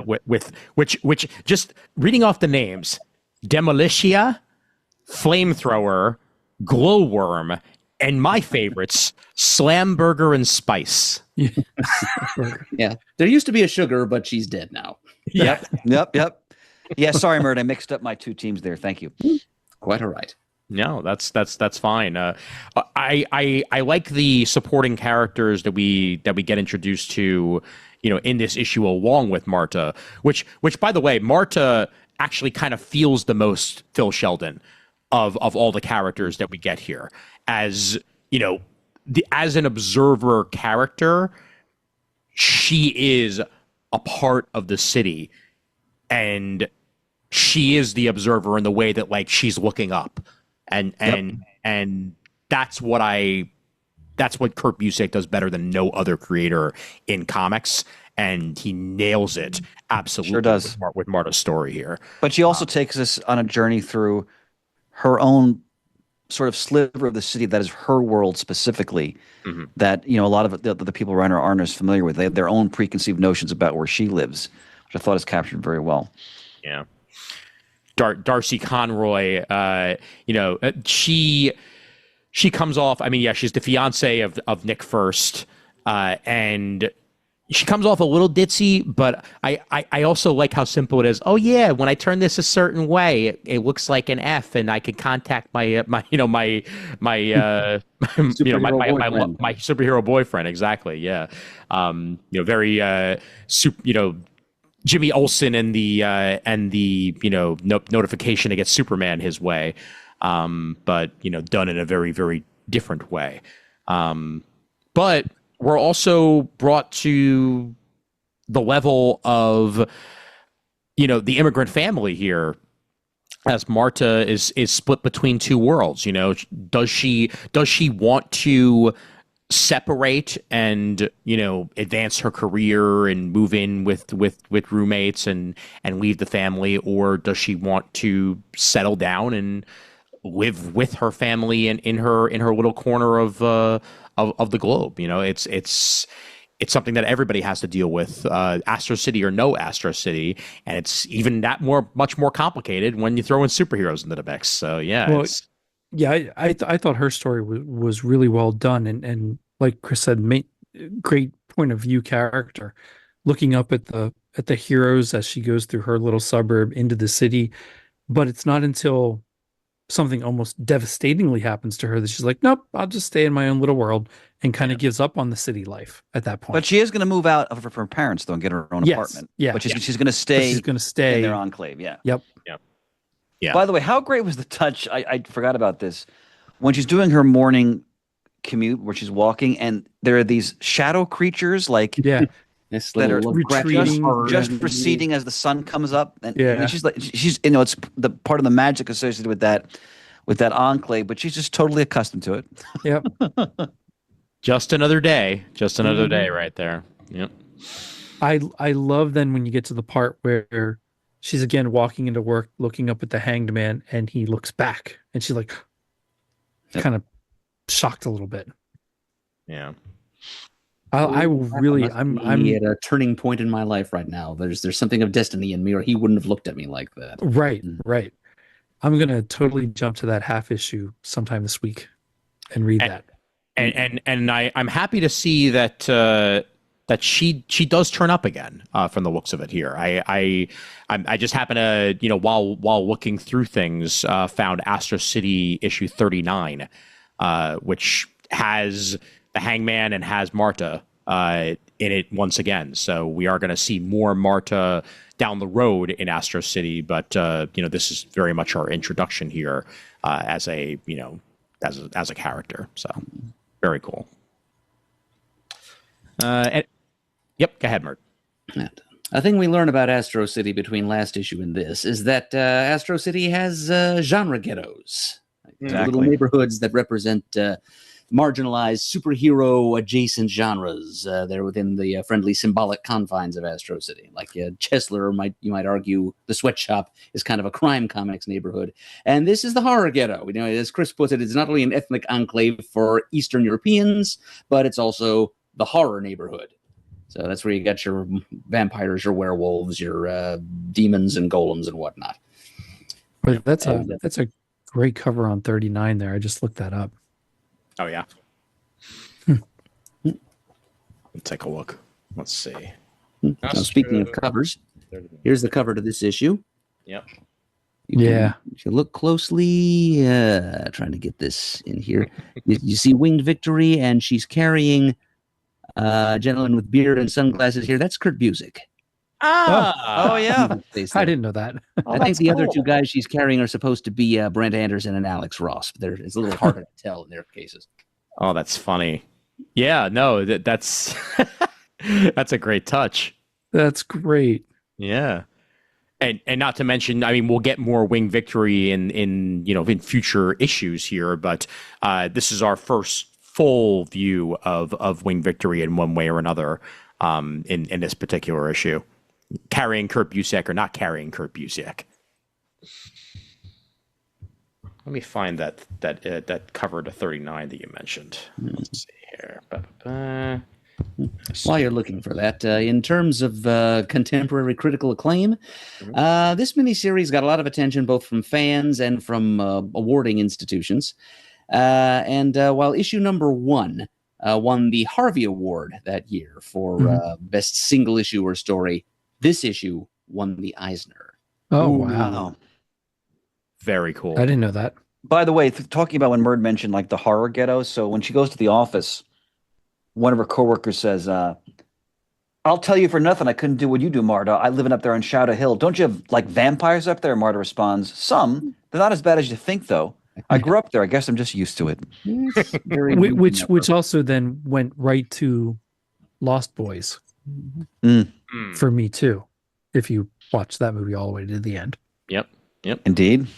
with which just reading off the names: Demolitia, Flamethrower, Glowworm, and my favorites, Slamburger and Spice. Yeah, there used to be a Sugar, but she's dead now. Yep. Yeah, sorry, Murd, I mixed up my two teams there. Thank you. Quite all right. No, that's fine. I like the supporting characters that we get introduced to, in this issue along with Marta, which by the way, Marta actually kind of feels the most Phil Sheldon of all the characters that we get here. As as an observer character, she is a part of the city, and she is the observer in the way that like she's looking up. And that's what Kurt Busiek does better than no other creator in comics, and he nails it absolutely. Sure does. with Marta's story here. But she also takes us on a journey through her own sort of sliver of the city that is her world specifically. Mm-hmm. That a lot of the people around her aren't as familiar with. They have their own preconceived notions about where she lives, which I thought is captured very well. Yeah. Darcy Conroy, she comes off. I mean, yeah, she's the fiance of Nick First, and she comes off a little ditzy, but I also like how simple it is. Oh yeah, when I turn this a certain way, it looks like an F, and I can contact my superhero boyfriend. Exactly. Yeah. Very Jimmy Olsen and the notification to get Superman his way, but done in a very, very different way. But we're also brought to the level of the immigrant family here, as Marta is split between two worlds. Does she want to separate and advance her career and move in with roommates and leave the family, or does she want to settle down and live with her family in her little corner of the globe? It's something that everybody has to deal with, Astro City or no Astro City, and it's even much more complicated when you throw in superheroes into the mix. So yeah. Well, I thought her story was really well done, and like Chris said, great point of view character, looking up at the heroes as she goes through her little suburb into the city. But it's not until something almost devastatingly happens to her that she's like, nope, I'll just stay in my own little world, and kind of gives up on the city life at that point. But she is going to move out of her parents though and get her own apartment. Yeah, but she's going to stay. She's going to stay in their enclave. Yeah. Yep. Yeah. By the way, how great was the touch? I forgot about this. When she's doing her morning commute, where she's walking, and there are these shadow creatures This that are retreating, just receding as the sun comes up. And she's it's the part of the magic associated with that enclave, but she's just totally accustomed to it. Yep. Just another day right there. Yep. I love then when you get to the part where she's again walking into work, looking up at the hanged man, and he looks back, and she's like, kind of shocked a little bit. Yeah. I'm at a turning point in my life right now. There's something of destiny in me, or he wouldn't have looked at me like that. Right. I'm gonna totally jump to that half issue sometime this week and read that. And I'm happy to see that she does turn up again from the looks of it here. I just happen to while looking through things found Astro City issue 39, which has the Hangman and has Marta in it once again. So we are going to see more Marta down the road in Astro City, but this is very much our introduction here as a character. So very cool. Yep, go ahead, Murd. A thing we learn about Astro City between last issue and this is that Astro City has genre ghettos, little neighborhoods that represent marginalized superhero adjacent genres. They're within the friendly symbolic confines of Astro City. Like Chesler, you might argue the sweatshop is kind of a crime comics neighborhood, and this is the horror ghetto. As Chris puts it, it's not only an ethnic enclave for Eastern Europeans, but it's also the horror neighborhood. So that's where you got your vampires, your werewolves, your demons and golems and whatnot. But that's a great cover on 39 there. I just looked that up. Oh yeah. Let's take a look. Let's see. Now, speaking of covers, here's the cover to this issue. Yep. If you look closely, trying to get this in here, you see Winged Victory, and she's carrying a gentleman with beard and sunglasses here. That's Kurt Busiek. Oh yeah. I didn't know that. I think the other two guys she's carrying are supposed to be Brent Anderson and Alex Ross. But it's a little harder to tell in their cases. Oh, that's funny. Yeah, no, that's that's a great touch. That's great. Yeah. And not to mention, I mean, we'll get more Winged Victory in future issues here, but this is our first full view of Winged Victory in one way or another in this particular issue. Carrying Kurt Busiek or not carrying Kurt Busiek. Let me find that cover to 39 that you mentioned. Let's see here. Ba-ba-ba. While you're looking for that, in terms of contemporary critical acclaim, this miniseries got a lot of attention both from fans and from awarding institutions. And while issue number 1 won the Harvey Award that year for best single issue or story, this issue won the Eisner. Oh, wow. Very cool. I didn't know that. By the way, talking about when Murd mentioned like the horror ghetto, so when she goes to the office, one of her coworkers says, I'll tell you for nothing, I couldn't do what you do, Marta. I living up there on Shadow Hill. Don't you have like vampires up there? Marta responds, some. They're not as bad as you think, though. I grew up there. I guess I'm just used to it. Which also then went right to Lost Boys for me too. If you watch that movie all the way to the end. Yep. Indeed.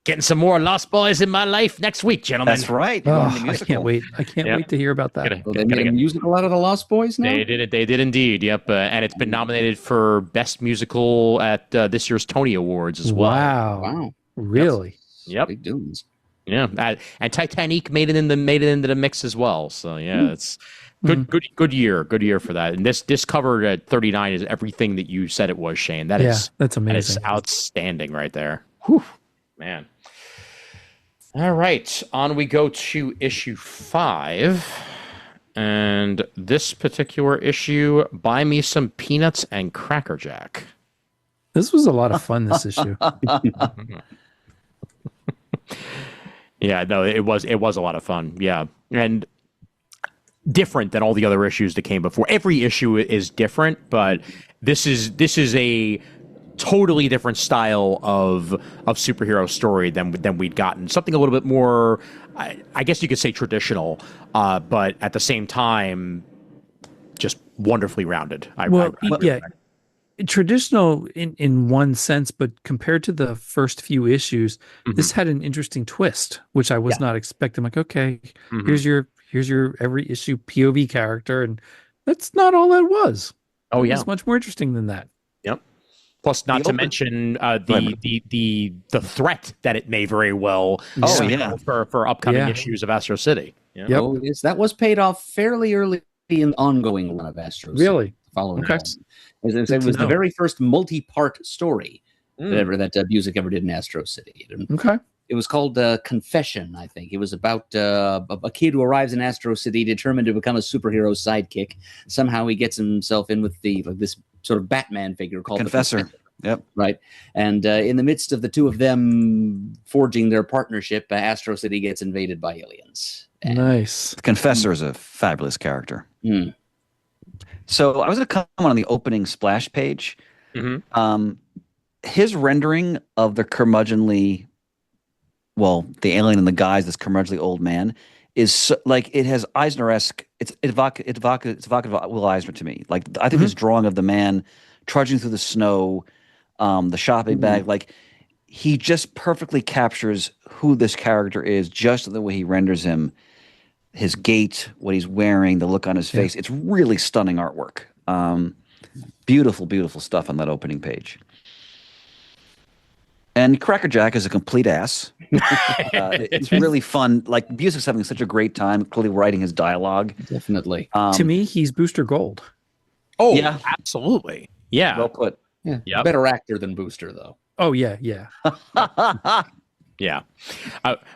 Getting some more Lost Boys in my life next week, gentlemen. That's right. I can't wait. I can't wait to hear about that. They made a musical out of the Lost Boys now? They did indeed. Yep. And it's been nominated for Best Musical at this year's Tony Awards as well. Wow. Really? Yep. Big dudes. Yeah. And Titanic made it into the mix as well. So yeah, it's good year. Good year for that. And this cover at 39 is everything that you said it was, Shane. That's amazing. That is outstanding right there. Whew. Man. All right. On we go to issue 5. And this particular issue, Buy Me Some Peanuts and Cracker Jack. This was a lot of fun, this issue. Yeah, no, it was a lot of fun. Yeah. And different than all the other issues that came before. Every issue is different, but this is a totally different style of superhero story than we'd gotten. Something a little bit more, I guess you could say traditional, but at the same time, just wonderfully rounded. Traditional in one sense, but compared to the first few issues, this had an interesting twist, which I was not expecting. Like, okay, here's your every issue POV character, and that's not all that was. Oh yeah, it's much more interesting than that. Yep. Plus, not to mention the threat that it may very well for upcoming issues of Astro City. Yeah. Yep. Oh, that was paid off fairly early in the ongoing run of Astro City. Really? Following it was the very first multi-part story that Busiek ever did in Astro City. It was called Confession, I think. It was about a kid who arrives in Astro City determined to become a superhero sidekick. Somehow he gets himself in with this sort of Batman figure called Confessor. Yep. Right. And in the midst of the two of them forging their partnership, Astro City gets invaded by aliens. Nice. The Confessor is a fabulous character. So I was going to comment on the opening splash page. His rendering of the curmudgeonly, the alien in the guise, this curmudgeonly old man, is so, like it has Eisner-esque. It's evocative of Will Eisner to me. Like I think his drawing of the man trudging through the snow, the shopping bag, like he just perfectly captures who this character is, just the way he renders him. His gait, what he's wearing, the look on his face. It's really stunning artwork. Beautiful, beautiful stuff on that opening page. And Cracker Jack is a complete ass. It's really fun. Like Busiek's having such a great time, clearly writing his dialogue. Definitely. To me, he's Booster Gold. Oh, Yeah. absolutely. Yeah. Well put. Yeah. Yep. Better actor than Booster, though. Oh yeah, yeah. Yeah.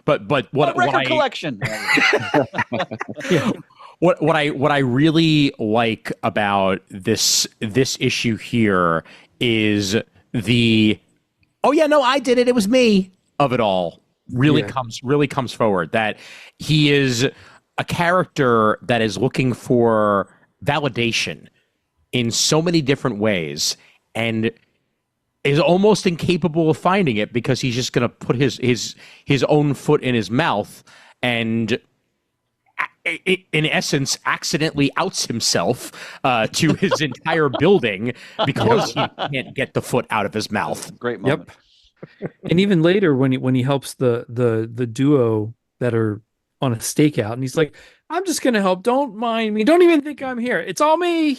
But what record collection. Yeah. What I really like about this issue here is the oh yeah, no, I did it, it was me of it all really comes forward, that he is a character that is looking for validation in so many different ways and is almost incapable of finding it because he's just going to put his own foot in his mouth and in essence accidentally outs himself to his entire building because he can't get the foot out of his mouth. Great moment. Yep. And even later when he helps the duo that are on a stakeout, and he's like, I'm just gonna help, don't mind me, don't even think I'm here, it's all me.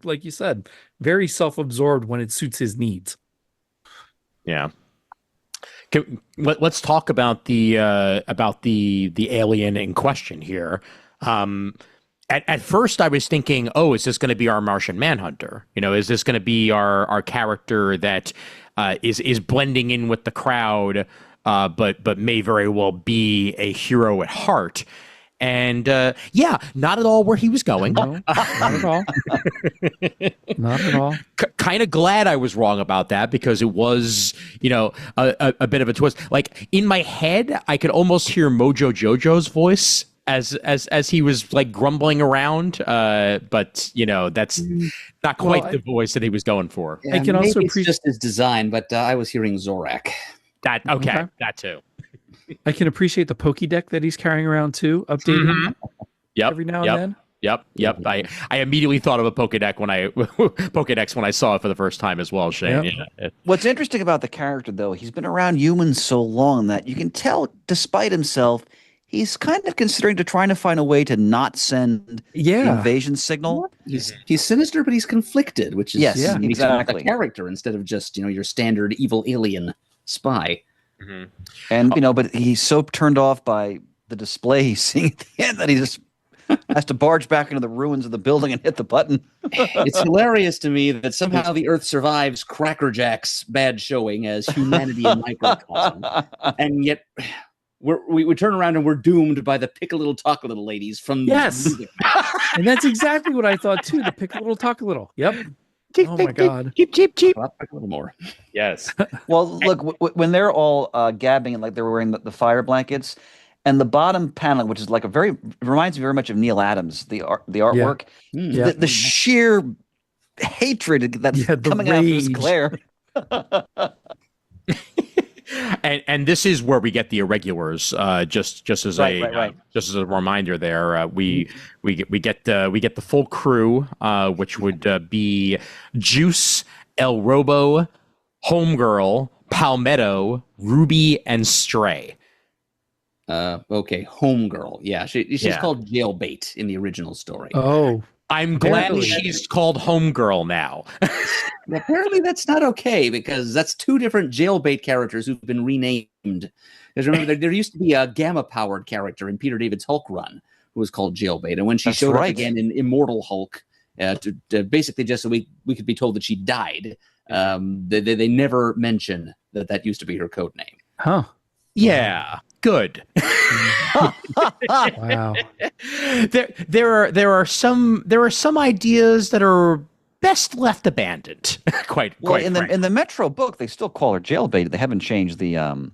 Like you said, very self-absorbed when it suits his needs. Yeah. Let's talk about the alien in question here. At first, I was thinking, oh, is this going to be our Martian Manhunter? You know, is this going to be our character that is blending in with the crowd, but may very well be a hero at heart? And yeah, not at all where he was going. No, not at all. Not at all. Kind of glad I was wrong about that because it was, you know, a bit of a twist. Like in my head, I could almost hear Mojo Jojo's voice as he was like grumbling around. But you know, that's not quite the voice that he was going for. Yeah, I can also it's just his design, but I was hearing Zorak. That that too. I can appreciate the Pokédex that he's carrying around too, updating Yep. every now and then. Yep. I immediately thought of a Pokédex when I saw it for the first time as well, Shane. Yep. Yeah. What's interesting about the character, though, he's been around humans so long that you can tell, despite himself, he's kind of considering trying to find a way to not send the invasion signal. He's sinister, but he's conflicted, which is exactly a character instead of just your standard evil alien spy. Mm-hmm. And but he's so turned off by the display he's seeing at the end that he just has to barge back into the ruins of the building and hit the button. It's hilarious to me that somehow the Earth survives Cracker Jack's bad showing as humanity in microcosm, and yet we turn around and we're doomed by the pick a little talk a little ladies from And that's exactly what I thought too. The pick a little talk a little. Yep. Oh my god. Cheap. A little more. Yes. Well, look, when they're all gabbing and like they're wearing the fire blankets, and the bottom panel, which is like reminds me very much of Neil Adams, the artwork, the sheer hatred that's coming out of his glare. And this is where we get the irregulars. Just as just as a reminder, there we get the full crew, which would be Juice, El Robo, Homegirl, Palmetto, Ruby, and Stray. Okay, Homegirl. Yeah, she's called Jailbait in the original story. Oh, I'm glad she's called Homegirl now. Apparently that's not okay because that's two different Jailbait characters who've been renamed. Because remember, there used to be a gamma-powered character in Peter David's Hulk run who was called Jailbait. And when she showed up again in Immortal Hulk, to basically just so we could be told that she died, they never mention that used to be her code name. Huh. Yeah. Good. Wow. There are some ideas that are best left abandoned. quite in the Metro book, they still call her Jailbait. They haven't changed the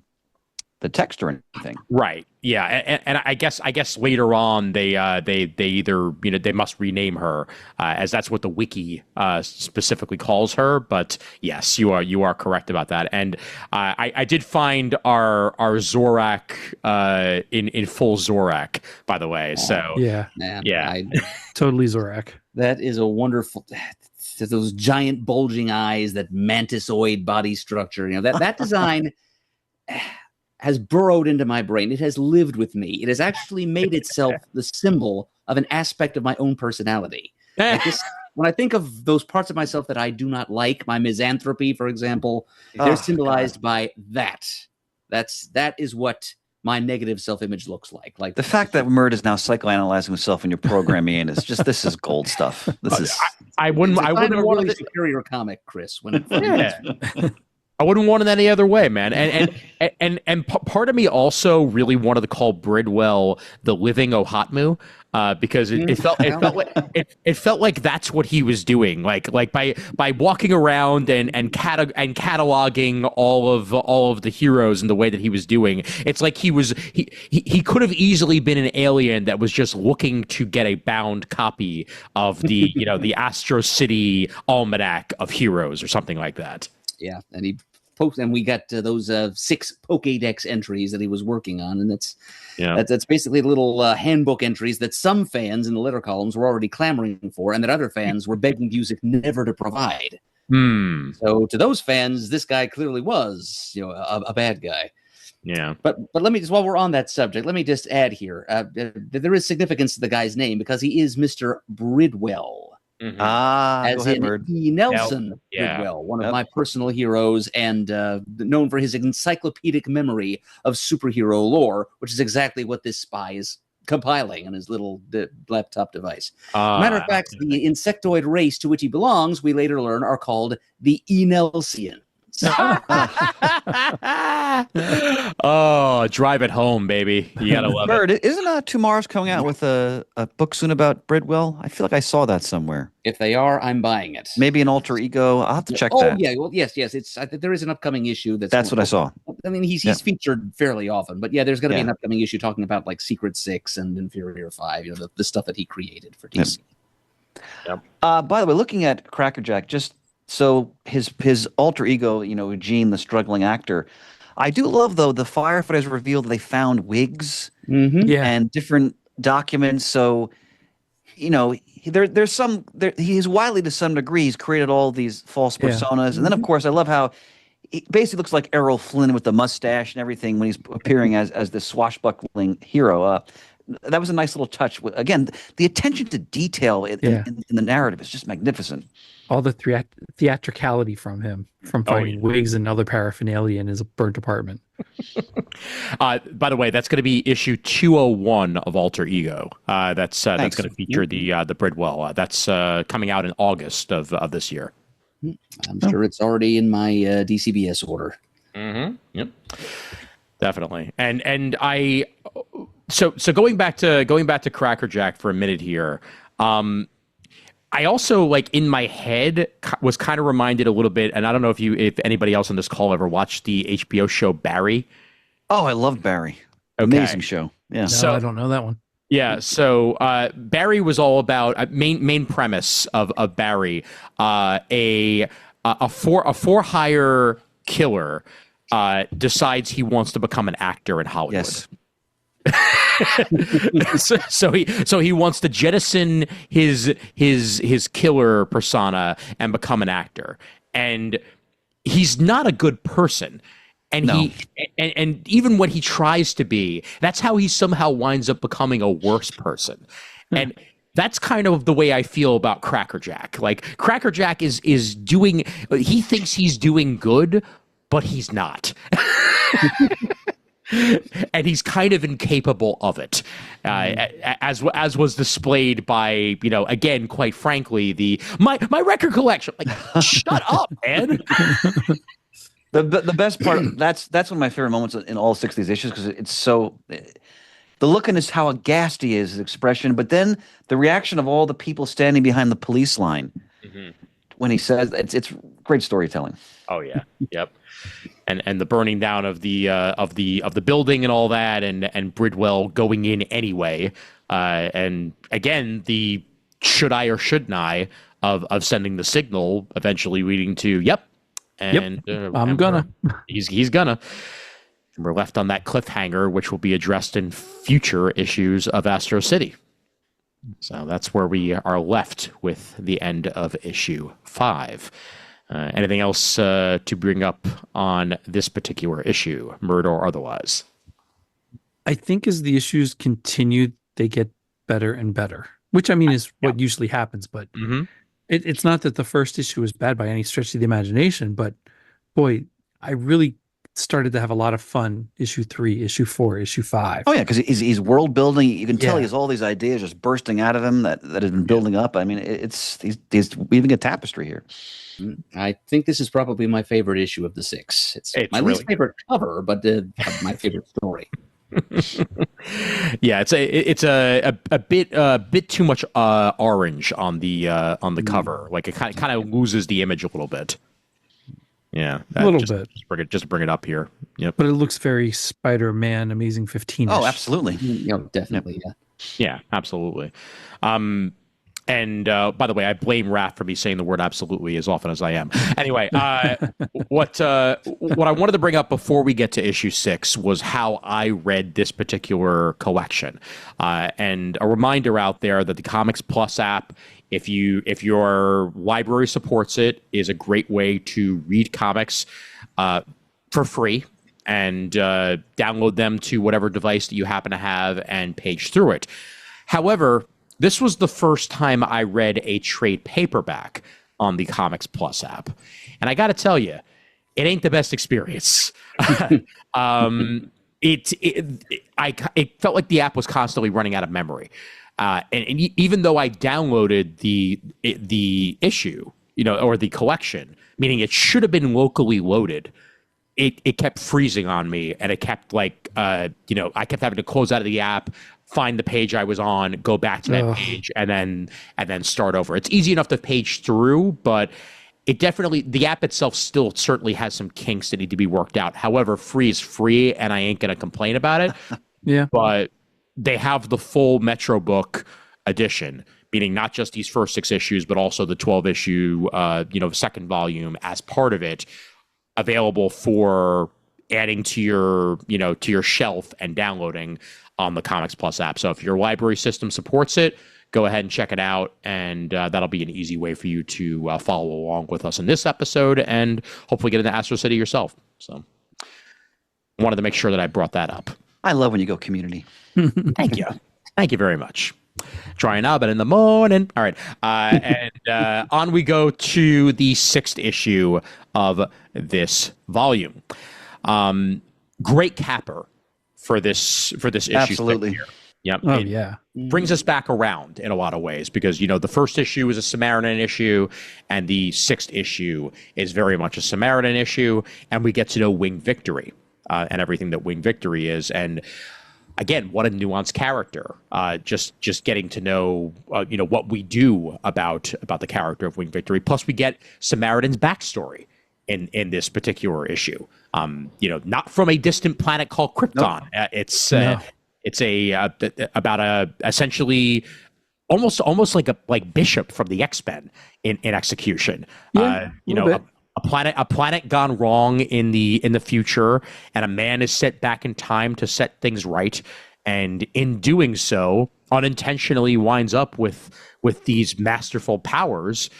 text or anything. Right. Yeah. And I guess later on they either they must rename her as that's what the wiki specifically calls her. But yes, you are correct about that. And I did find our Zorak in full Zorak, by the way. So yeah. Totally Zorak. That is a wonderful. Those giant bulging eyes, that mantisoid body structure. That design has burrowed into my brain. It has lived with me. It has actually made itself the symbol of an aspect of my own personality. When I think of those parts of myself that I do not like, my misanthropy, for example, they're symbolized by that That is what my negative self-image looks like. Like The fact that Murd is now psychoanalyzing himself in your programming is just, this is gold stuff. This is. I wouldn't it's a sign of a want really it. superior comic, Chris. When it Yeah. I wouldn't want it any other way, man. And part of me also really wanted to call Bridwell the living Ohatmu, because it felt like that's what he was doing. Like by walking around and cataloging all of the heroes in the way that he was doing. It's like he could have easily been an alien that was just looking to get a bound copy of the the Astro City Almanac of Heroes or something like that. Yeah, and we got those 6 Pokédex entries that he was working on, and that's basically little handbook entries that some fans in the letter columns were already clamoring for, and that other fans were begging Busiek never to provide. So to those fans, this guy clearly was, a bad guy. Yeah. But let me just, while we're on that subject, let me just add here that there is significance to the guy's name because he is Mr. Bridwell. Mm-hmm. As in E. Nelson Bridwell, one of my personal heroes, and known for his encyclopedic memory of superhero lore, which is exactly what this spy is compiling on his little laptop device. Matter of fact, the insectoid race to which he belongs, we later learn, are called the Enelsians. Oh, drive it home, baby. You gotta love Murd, it. Isn't Two Mars coming out with a book soon about Bridwell? I feel like I saw that somewhere. If they are, I'm buying it. Maybe an alter ego. I'll have to check that. Oh yeah, well yes. There is an upcoming issue that's what I saw. I mean, he's featured fairly often, but yeah, there's going to be an upcoming issue talking about like Secret 6 and Inferior 5. The stuff that he created for DC. Yep. By the way, looking at Crackerjack, just so his alter ego, Eugene, the struggling actor. I do love, though, the firefighters revealed they found wigs and different documents. So, there's he's widely to some degree. He's created all these false personas. And then, of course, I love how he basically looks like Errol Flynn with the mustache and everything when he's appearing as this swashbuckling hero. That was a nice little touch. Again, the attention to detail in the narrative is just magnificent. All the theatricality from him, from finding wigs and other paraphernalia in his burnt apartment. By the way, that's going to be issue 201 of Alter Ego. That's going to feature the Bridwell. That's coming out in August of this year. I'm sure it's already in my DCBS order. Mm-hmm. Yep. Definitely. And I so going back to Crackerjack for a minute here. I also, like, in my head was kind of reminded a little bit, and I don't know if anybody else on this call ever watched the HBO show Barry. Oh, I love Barry. Okay. Amazing show. Yeah. No, I don't know that one. Yeah. So Barry was all about main premise of Barry, a for-hire killer decides he wants to become an actor in Hollywood. Yes. so he wants to jettison his killer persona and become an actor, and he's not a good person, and and even when he tries to be, that's how he somehow winds up becoming a worse person. And that's kind of the way I feel about Crackerjack. Like, Crackerjack is doing, he thinks he's doing good, but he's not. And he's kind of incapable of it, as was displayed by, again, quite frankly, my record collection. Like, shut up, man. The best part, that's one of my favorite moments in all 6 of these issues, because it's so, the look in how aghast he is, his expression, but then the reaction of all the people standing behind the police line when he says, it's great storytelling. Oh yeah, yep. And the burning down of the building and all that, and Bridwell going in anyway, and again the should I or shouldn't I of sending the signal, eventually leading to I'm gonna. He's gonna. And we're left on that cliffhanger, which will be addressed in future issues of Astro City. So that's where we are left with the end of issue 5. Anything else to bring up on this particular issue, Murd or otherwise? I think as the issues continue, they get better and better, which I mean is what usually happens. But it's not that the first issue is bad by any stretch of the imagination. But boy, I really started to have a lot of fun. Issue 3, issue 4, issue 5. Oh yeah, because he's world building. You can tell Yeah. he has all these ideas just bursting out of him that has been building up. I mean, he's weaving a tapestry here. I think this is probably my favorite issue of the 6. It's my really least favorite cover, but my favorite story. Yeah, it's a bit too much orange on the cover. Like it kind of loses the image a little bit. Yeah, A little bit. Just bring it up here. Yep. But it looks very Spider-Man Amazing 15. Oh, absolutely. Definitely. Yeah. Yeah, absolutely. And by the way, I blame Raph for me saying the word absolutely as often as I am. Anyway, what I wanted to bring up before we get to issue 6 was how I read this particular collection. And a reminder out there that the Comics Plus app, if your library supports it, is a great way to read comics for free and download them to whatever device that you happen to have and page through it. However, this was the first time I read a trade paperback on the Comics Plus app. And I got to tell you, it ain't the best experience. It felt like the app was constantly running out of memory. And even though I downloaded the issue, or the collection, meaning it should have been locally loaded, it kept freezing on me, and it kept I kept having to close out of the app, find the page I was on, go back to that page, and then start over. It's easy enough to page through, but the app itself still certainly has some kinks that need to be worked out. However, free is free, and I ain't going to complain about it. Yeah. But they have the full Metro book edition, meaning not just these first 6 issues, but also the 12 issue, second volume as part of it, available for adding to your shelf and downloading on the Comics Plus app. So if your library system supports it, go ahead and check it out, and that'll be an easy way for you to follow along with us in this episode and hopefully get into Astro City yourself. So I wanted to make sure that I brought that up. I love when you go community. Thank you. Thank you very much. Trying out, but in the morning. All right. And on we go to the 6th issue of this volume. Great capper for this issue. Absolutely. Yep. Oh, It yeah. brings us back around in a lot of ways because, the first issue is a Samaritan issue and the 6th issue is very much a Samaritan issue. And we get to know Wing Victory and everything that Wing Victory is. And again, what a nuanced character. Just getting to know, what we do about the character of Wing Victory. Plus, we get Samaritan's backstory in this particular issue. Not from a distant planet called Krypton. Nope. It's about essentially almost like Bishop from the X-Men in execution. Yeah, a planet gone wrong in the future, and a man is sent back in time to set things right, and in doing so, unintentionally winds up with these masterful powers.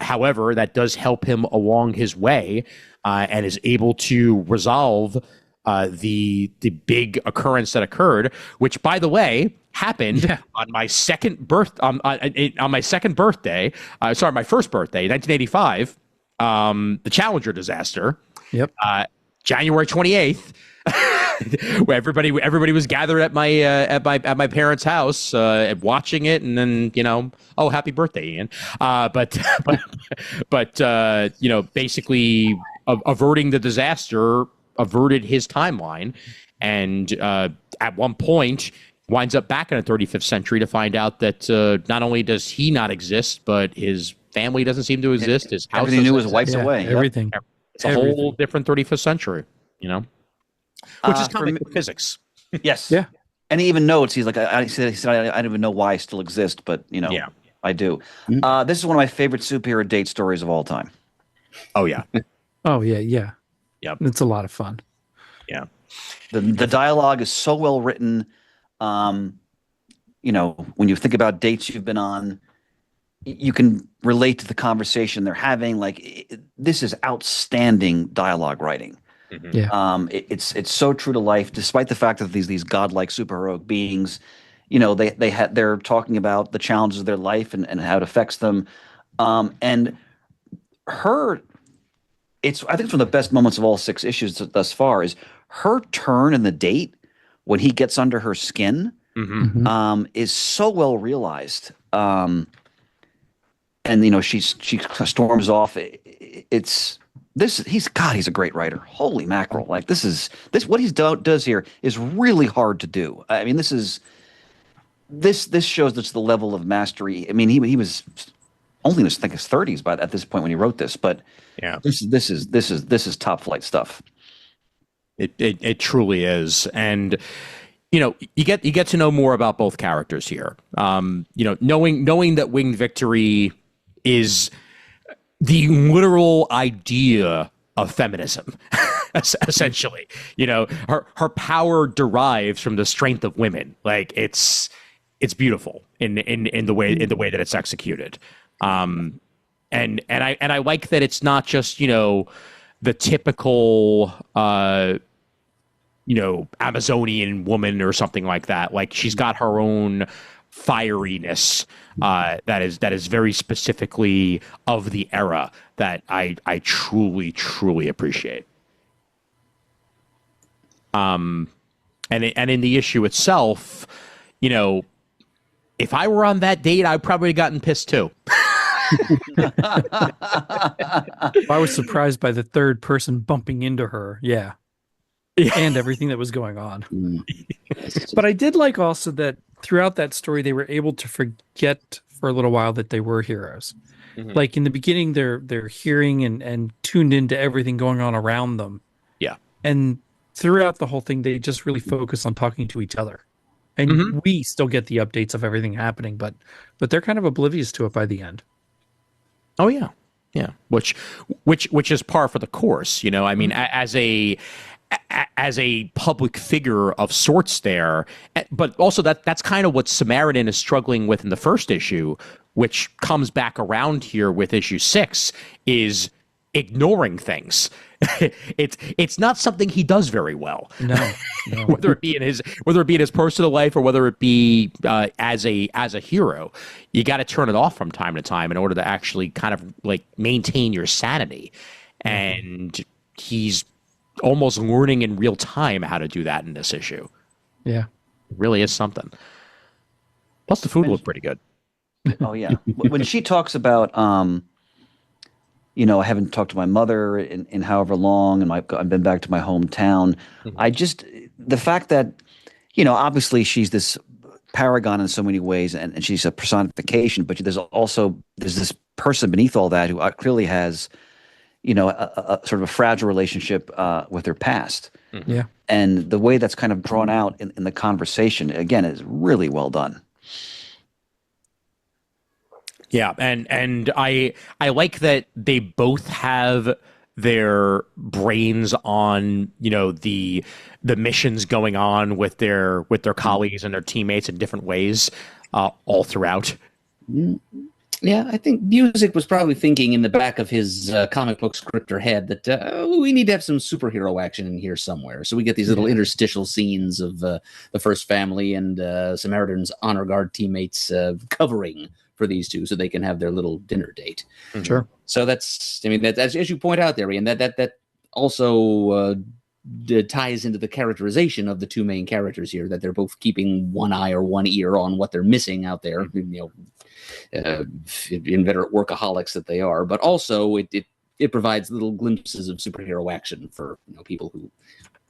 However, that does help him along his way, and is able to resolve the big occurrence that occurred, which, by the way, happened on my my first birthday, 1985. The Challenger disaster. Yep. January 28th, where everybody was gathered at my parents' house watching it, and then happy birthday, Ian. But basically averting the disaster averted his timeline, and at one point winds up back in the 35th century to find out that not only does he not exist, but his family doesn't seem to exist. His house everything he knew was wiped away. Everything. It's a whole different 35th century, which is comic book physics. Yes. Yeah. And he even notes, he's like, I don't even know why I still exist, but I do. This is one of my favorite superhero date stories of all time. Oh yeah. Oh yeah, yeah. Yep. It's a lot of fun. Yeah. The dialogue is so well written. When you think about dates you've been on, you can relate to the conversation they're having. This is outstanding dialogue writing. Mm-hmm. Yeah. It's so true to life, despite the fact that these godlike superheroic beings, they're talking about the challenges of their life and how it affects them. And her I think it's one of the best moments of all 6 issues thus far is her turn in the date when he gets under her skin is so well realized. And she storms off. He's a great writer. Holy mackerel! Like this what he does here is really hard to do. I mean, this shows that's the level of mastery. I mean, he was only in his 30s at this point when he wrote this, but yeah, this is top flight stuff. It truly is. And you get to know more about both characters here. Knowing that Winged Victory is the literal idea of feminism, essentially. Her power derives from the strength of women. Like it's beautiful in the way that it's executed. And I like that it's not just the typical Amazonian woman or something like that. Like she's got her own fieriness that is very specifically of the era that I truly appreciate. And in the issue itself, if I were on that date, I'd probably have gotten pissed too. I was surprised by the third person bumping into her. Yeah. And everything that was going on. But I did like also that throughout that story, they were able to forget for a little while that they were heroes. Like in the beginning, they're hearing and tuned into everything going on around them. Yeah. And throughout the whole thing, they just really focus on talking to each other. And we still get the updates of everything happening, but they're kind of oblivious to it by the end. Oh yeah. Yeah. Which is par for the course, I mean, as a public figure of sorts there, but also that's kind of what Samaritan is struggling with in the first issue, which comes back around here with issue 6, is ignoring things. It's not something he does very well. No. whether it be in his personal life or whether it be as a hero, you got to turn it off from time to time in order to actually kind of like maintain your sanity. And he's almost learning in real time how to do that in this issue. Yeah, it really is something. Plus, the food looked pretty good. Oh yeah, when she talks about I haven't talked to my mother in however long, and I've been back to my hometown. The fact that, obviously she's this paragon in so many ways, and she's a personification, but there's this person beneath all that who clearly has, a sort of a fragile relationship with her past. Yeah. And the way that's kind of drawn out in the conversation, again, is really well done. Yeah, and I like that they both have their brains on the missions going on with their colleagues and their teammates in different ways all throughout. Yeah, I think Busiek was probably thinking in the back of his comic book scripter head that we need to have some superhero action in here somewhere. So we get these little interstitial scenes of the First Family and Samaritan's honor guard teammates covering for these two so they can have their little dinner date. Sure. So that's as you point out there, Ian, that also ties into the characterization of the two main characters here, that they're both keeping one eye or one ear on what they're missing out there, inveterate workaholics that they are, but also it provides little glimpses of superhero action for people who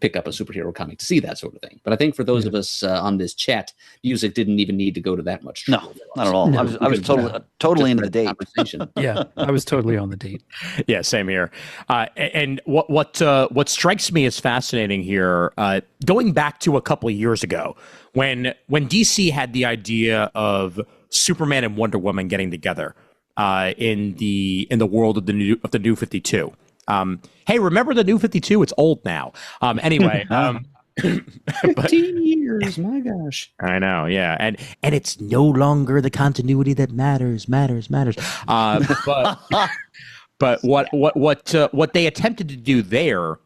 pick up a superhero comic to see that sort of thing. But I think for those of us on this chat, Busiek didn't even need to go to that much trouble. No, not at all. No, I was totally into the date. Conversation. Yeah, I was totally on the date. Yeah, same here. And what strikes me as fascinating here, going back to a couple of years ago, when DC had the idea of Superman and Wonder Woman getting together in the world of the new 52. Hey, remember the new 52? It's old now. Anyway, 15 years, my gosh. I know, yeah, and it's no longer the continuity that matters. But what they attempted to do there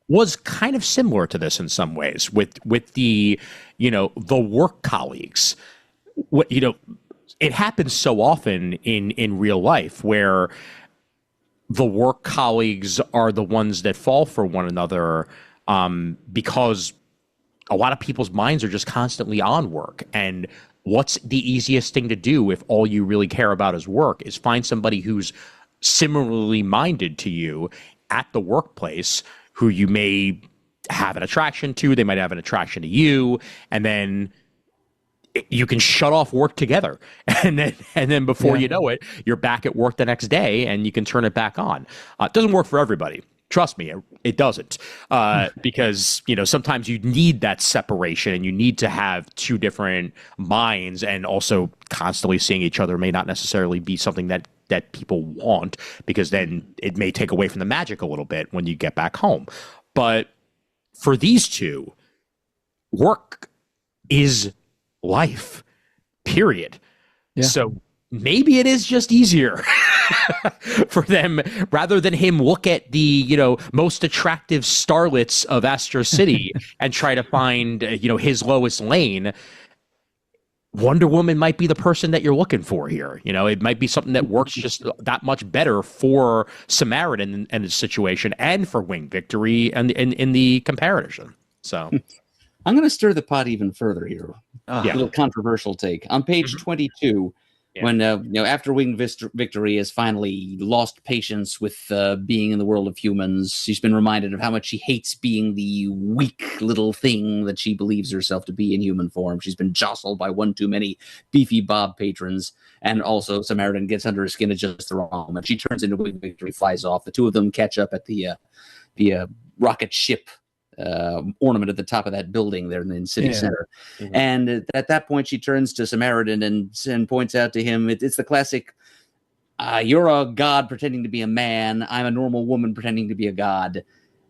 was kind of similar to this in some ways with the the work colleagues. It happens so often in real life where the work colleagues are the ones that fall for one another, because a lot of people's minds are just constantly on work. And what's the easiest thing to do if all you really care about is work is find somebody who's similarly minded to you at the workplace, who you may have an attraction to, they might have an attraction to you, and then you can shut off work together, and then before you know it, you're back at work the next day, and you can turn it back on. It doesn't work for everybody. Trust me, it doesn't, because sometimes you need that separation, and you need to have two different minds, and also constantly seeing each other may not necessarily be something that people want, because then it may take away from the magic a little bit when you get back home. But for these two, work is life, period. Yeah. So maybe it is just easier for them, rather than him look at the most attractive starlets of Astro City and try to find his lowest lane. Wonder Woman might be the person that you're looking for here. It might be something that works just that much better for Samaritan and his situation, and for Winged Victory and in the comparison. So I'm going to stir the pot even further here. Yeah. A little controversial take. On page 22, when after Winged Victory has finally lost patience with being in the world of humans, she's been reminded of how much she hates being the weak little thing that she believes herself to be in human form. She's been jostled by one too many beefy Bob patrons, and also Samaritan gets under her skin at just the wrong moment. She turns into Winged Victory, flies off. The two of them catch up at the rocket ship ornament at the top of that building there in the city center. Mm-hmm. And at that point, she turns to Samaritan and points out to him, it's the classic, you're a god pretending to be a man. I'm a normal woman pretending to be a god.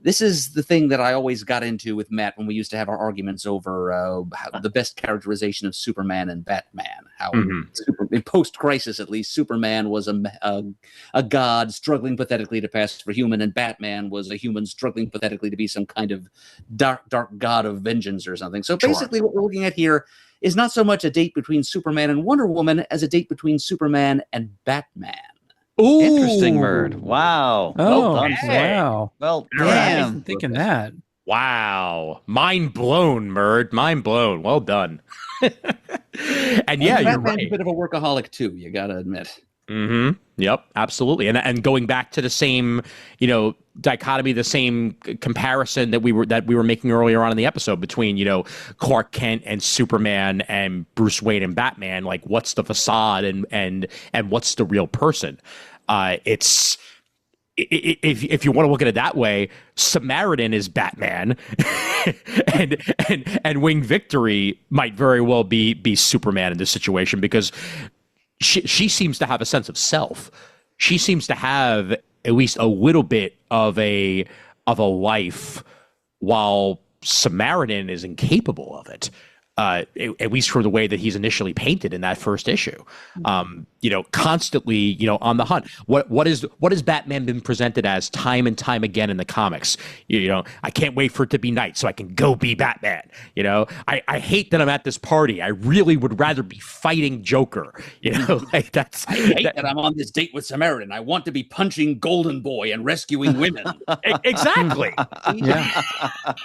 This is the thing that I always got into with Matt when we used to have our arguments over the best characterization of Superman and Batman. How in post-crisis, at least, Superman was a god struggling pathetically to pass for human, and Batman was a human struggling pathetically to be some kind of dark god of vengeance or something. So basically what we're looking at here is not so much a date between Superman and Wonder Woman as a date between Superman and Batman. Ooh. Interesting, Murd. Wow. Oh, well done. Wow. Well, I damn. wasn't thinking that. Wow. Mind blown, Murd. Mind blown. Well done. And yeah, you're right. Batman's a bit of a workaholic too, you gotta admit. Mm-hmm. Yep, absolutely. And going back to the same, dichotomy, the same comparison that we were making earlier on in the episode between, Clark Kent and Superman and Bruce Wayne and Batman. Like, what's the facade and what's the real person? If you want to look at it that way, Samaritan is Batman, and Winged Victory might very well be Superman in this situation, because she seems to have a sense of self. She seems to have at least a little bit of a life, while Samaritan is incapable of it. At least for the way that he's initially painted in that first issue, constantly, on the hunt. What has Batman been presented as time and time again in the comics? I can't wait for it to be night so I can go be Batman. I hate that I'm at this party. I really would rather be fighting Joker. Like that's. I hate that I'm on this date with Samaritan. I want to be punching Golden Boy and rescuing women. Exactly. Yeah.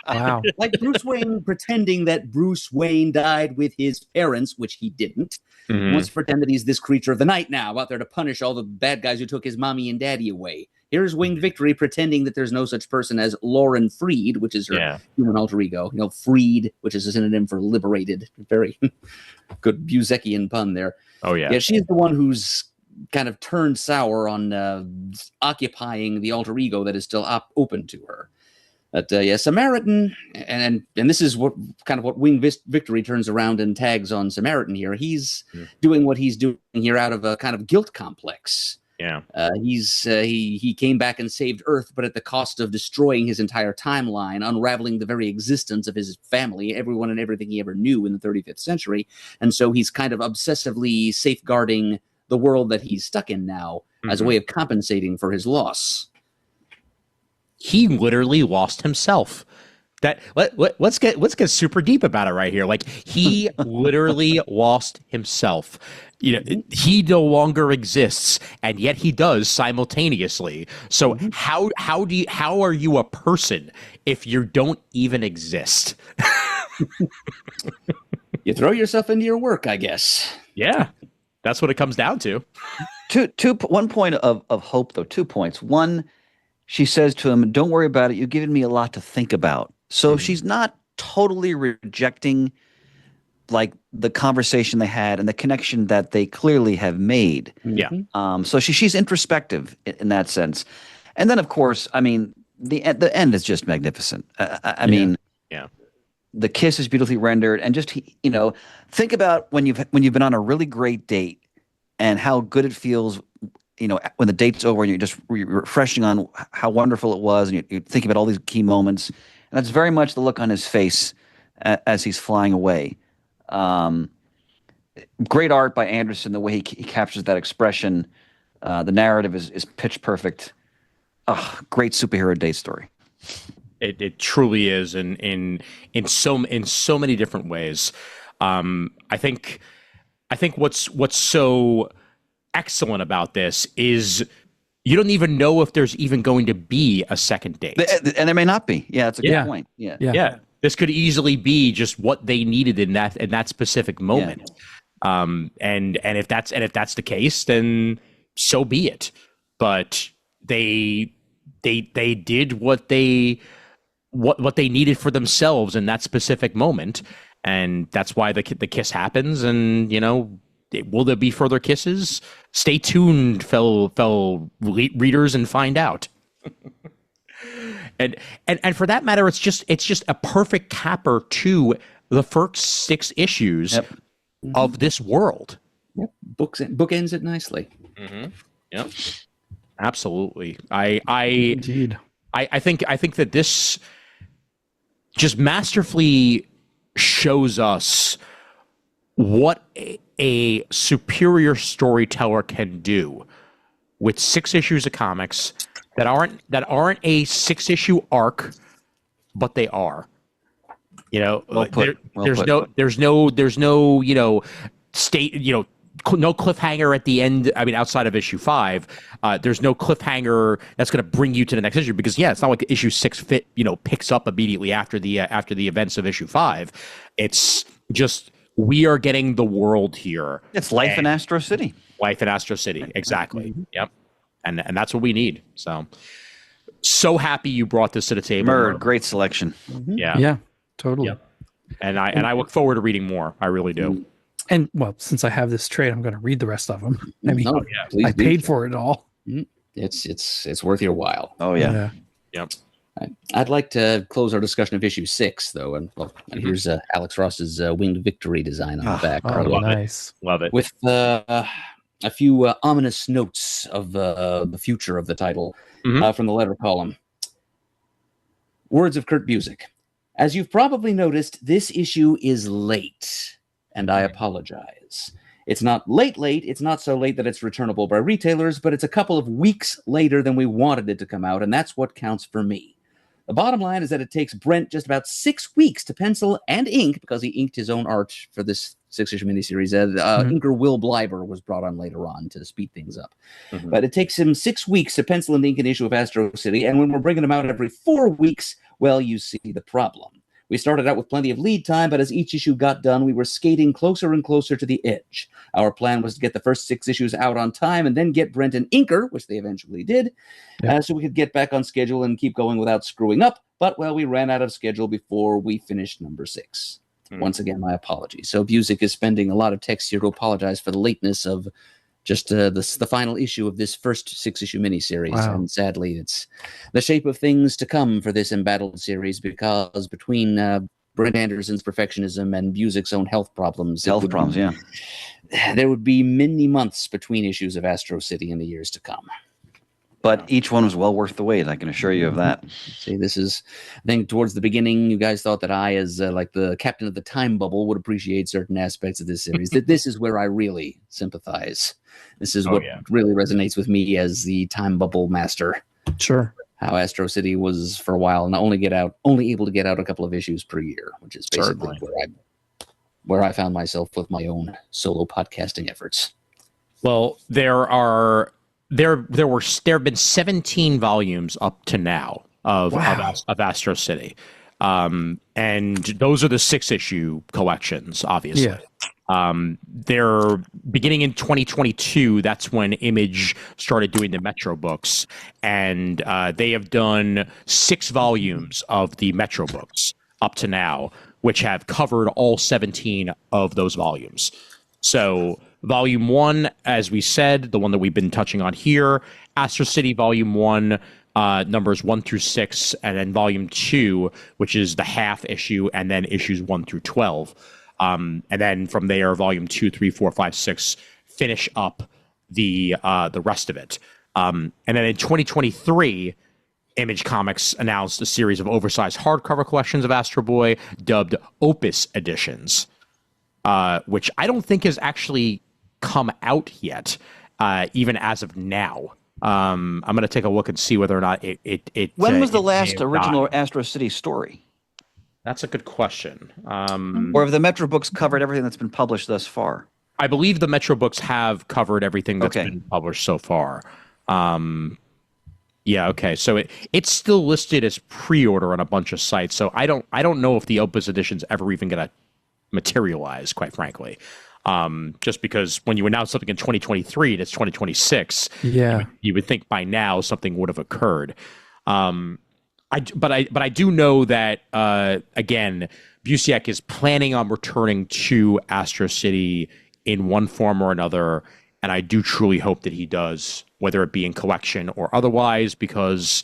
Wow. Like Bruce Wayne pretending that Bruce Wayne died with his parents, which he didn't. Mm-hmm. He wants to pretend that he's this creature of the night now, out there to punish all the bad guys who took his mommy and daddy away. Here's Winged Victory pretending that there's no such person as Lauren Freed, which is her human alter ego. Freed, which is a synonym for liberated. Very good Busiekian pun there. Oh, yeah. Yeah, she's the one who's kind of turned sour on occupying the alter ego that is still open to her. But Samaritan, and this is what Winged Victory turns around and tags on Samaritan here. He's doing what he's doing here out of a kind of guilt complex. Yeah. He came back and saved Earth, but at the cost of destroying his entire timeline, unraveling the very existence of his family, everyone and everything he ever knew in the 35th century. And so he's kind of obsessively safeguarding the world that he's stuck in now as a way of compensating for his loss. He literally lost himself. Let's get super deep about it right here. Like, he literally lost himself. he no longer exists, and yet he does simultaneously. So how are you a person if you don't even exist? You throw yourself into your work, I guess. Yeah, that's what it comes down to. One point of hope, though. 2 points. One, she says to him, "Don't worry about it. You've given me a lot to think about." So she's not totally rejecting like the conversation they had and the connection that they clearly have made. Yeah. So she's introspective in that sense. And then, of course, I mean, the end is just magnificent. I mean, the kiss is beautifully rendered, and just think about when you've been on a really great date and how good it feels. When the date's over and you're refreshing on how wonderful it was, and you're thinking about all these key moments, and that's very much the look on his face as he's flying away. Great art by Anderson, the way he captures that expression. The narrative is pitch perfect. Great superhero date story. It truly is in so many different ways. I think what's so excellent about this is you don't even know if there's even going to be a second date, and there may not be. Yeah, that's a good point. Yeah. This could easily be just what they needed in that specific moment. And if that's the case, then so be it. But they did what they needed for themselves in that specific moment, and that's why the kiss happens. And will there be further kisses? Stay tuned, fellow readers, and find out. And for that matter, it's just a perfect capper to the first 6 issues of this world. Yep. Bookends it nicely. Yep. Absolutely. I think that this just masterfully shows us what a superior storyteller can do with 6 issues of comics that aren't a 6-issue arc, but they are. Well put. There's no no cliffhanger at the end. I mean, outside of issue 5, there's no cliffhanger that's going to bring you to the next issue, because it's not like issue 6 picks up immediately after the events of issue 5. It's just, we are getting the world here. It's life in Astro City. Life in Astro City, exactly. Yep, and that's what we need. So happy you brought this to the table. Murd, great selection. Yeah, totally. Yep. And I look forward to reading more. I really do. And well, since I have this trade, I'm going to read the rest of them. I mean, please I do. paid for it all. It's worth your while. Oh yeah. Yep. I'd like to close our discussion of issue 6, though, and here's Alex Ross's Winged Victory design on the back. Oh, nice. Love it. With a few ominous notes of the future of the title from the letter column. Words of Kurt Busiek. As you've probably noticed, this issue is late, and I apologize. It's not late. It's not so late that it's returnable by retailers, but it's a couple of weeks later than we wanted it to come out, and that's what counts for me. The bottom line is that it takes Brent just about 6 weeks to pencil and ink, because he inked his own art for this 6-issue miniseries. Inker Will Bleiber was brought on later on to speed things up. But it takes him 6 weeks to pencil and ink an issue of Astro City, and when we're bringing them out every 4 weeks, well, you see the problem. We started out with plenty of lead time, but as each issue got done, we were skating closer and closer to the edge. Our plan was to get the first 6 issues out on time and then get Brent an inker, which they eventually did, so we could get back on schedule and keep going without screwing up. But, well, we ran out of schedule before we finished number 6. Once again, my apologies. So Busiek is spending a lot of text here to apologize for the lateness of just the final issue of this first 6-issue miniseries. Wow. And sadly, it's the shape of things to come for this embattled series, because between Brent Anderson's perfectionism and Busiek's own health problems, there would be many months between issues of Astro City in the years to come. But each one was well worth the wait. I can assure you of that. See, this is, I think towards the beginning, you guys thought that I, as like the captain of the time bubble, would appreciate certain aspects of this series. That this is where I really sympathize. This is what really resonates with me as the time bubble master. Sure. How Astro City was for a while only able to get out a couple of issues per year, which is basically where I where I found myself with my own solo podcasting efforts. Well, there have been 17 volumes up to now of Astro City. And those are the 6-issue collections, obviously. Yeah. They're beginning in 2022. That's when Image started doing the Metro books, and they have done 6 volumes of the Metro books up to now, which have covered all 17 of those volumes. So volume 1, as we said, the one that we've been touching on here, Astro City volume 1, numbers 1 through 6, and then volume 2, which is the half issue, and then issues 1 through 12. And then from there, volume 2, 3, 4, 5, 6 finish up the rest of it. And then in 2023, Image Comics announced a series of oversized hardcover collections of Astro Boy dubbed Opus Editions, which I don't think has actually come out yet, even as of now. I'm going to take a look and see whether or not it When was the last original Astro City story? That's a good question. Or have the Metro books covered everything that's been published thus far? I believe the Metro books have covered everything that's been published so far. Yeah, okay. So it's still listed as pre-order on a bunch of sites. So I don't know if the Opus edition's ever even going to materialize, quite frankly. Just because when you announce something in 2023 and it's 2026, you would think by now something would have occurred. But I do know that again, Busiek is planning on returning to Astro City in one form or another, and I do truly hope that he does, whether it be in collection or otherwise, because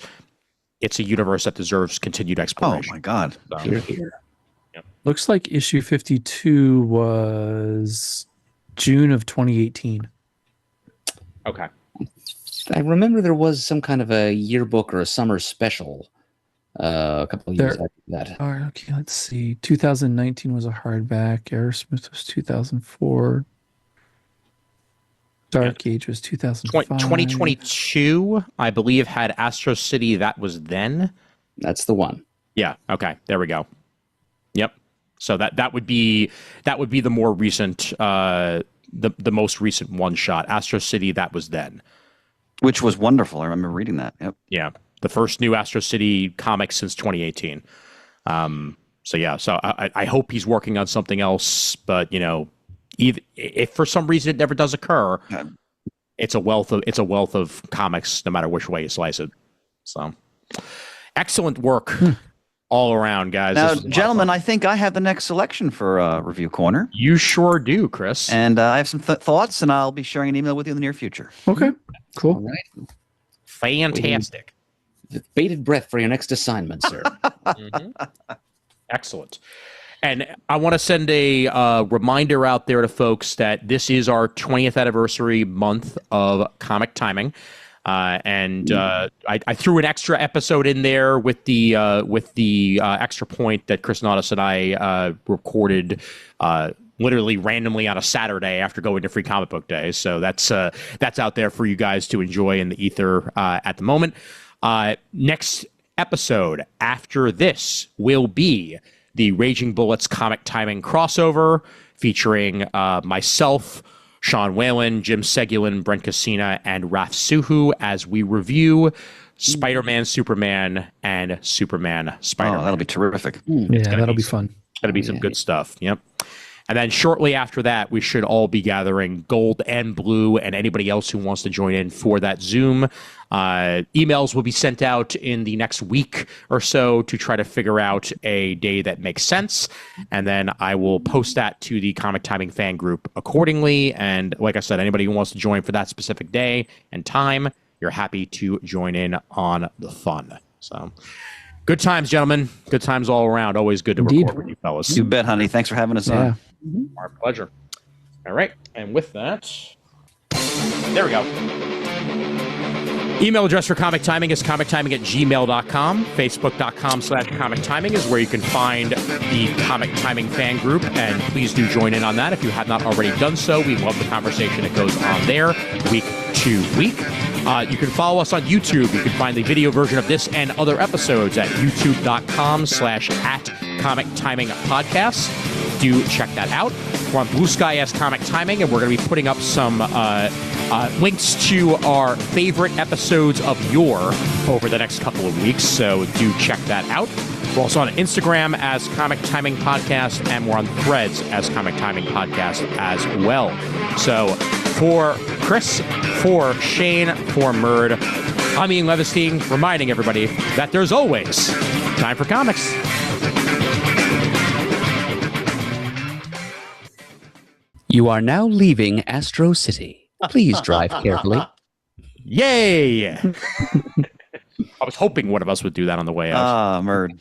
it's a universe that deserves continued exploration. Oh my God! So, Here. Yep. Looks like issue 52 was June of 2018. Okay. I remember there was some kind of a yearbook or a summer special a couple of years after that. All right, okay, let's see. 2019 was a hardback. Aerosmith was 2004. Dark Age was 2005. 2022, I believe, had Astro City. That was then. That's the one. Yeah. Okay. There we go. Yep. So that would be the more recent, the most recent one shot. Astro City. That was then. Which was wonderful. I remember reading that. Yep. Yeah. The first new Astro City comic since 2018. So yeah. So I hope he's working on something else. But if for some reason it never does occur, it's a wealth of comics, no matter which way you slice it. So excellent work all around, guys. Now, gentlemen, I think I have the next selection for Review Corner. You sure do, Chris. And I have some thoughts, and I'll be sharing an email with you in the near future. Okay, cool. All right. Fantastic. With bated breath for your next assignment, sir. Excellent. And I want to send a reminder out there to folks that this is our 20th anniversary month of comic timing. I threw an extra episode in there with the extra point that Chris Naudis and I recorded literally randomly on a Saturday after going to Free Comic Book Day. So that's out there for you guys to enjoy in the ether at the moment. Next episode after this will be the Raging Bullets comic timing crossover featuring myself, Sean Whalen, Jim Seguin, Brent Cassina, and Raf Suhu as we review Spider-Man, Superman, and Superman, Spider-Man. Oh, that'll be terrific. Yeah, that'll be fun. That'll be some good stuff. Yep. And then shortly after that, we should all be gathering Gold and Blue and anybody else who wants to join in for that Zoom. Emails will be sent out in the next week or so to try to figure out a day that makes sense. And then I will post that to the Comic Timing fan group accordingly. And like I said, anybody who wants to join for that specific day and time, you're happy to join in on the fun. So good times, gentlemen. Good times all around. Always good to record with you fellas. You bet, honey. Thanks for having us on. Our pleasure. All right. And with that, there we go. Email address for Comic Timing is comictiming@gmail.com. Facebook.com/Comic Timing is where you can find the Comic Timing fan group. And please do join in on that if you have not already done so. We love the conversation that goes on there week to week. You can follow us on YouTube. You can find the video version of this and other episodes at youtube.com/@Comic Timing Podcast. do check that out. We're on Bluesky as Comic Timing, and we're going to be putting up some links to our favorite episodes of Yore over the next couple of weeks, so do check that out. We're also on Instagram as Comic Timing Podcast, and we're on Threads as Comic Timing Podcast as well. So for Chris, for Shane, for Murd, I'm Ian Levinstein, reminding everybody that there's always time for comics. You are now leaving Astro City. Please drive carefully. Yay! I was hoping one of us would do that on the way out. Murd.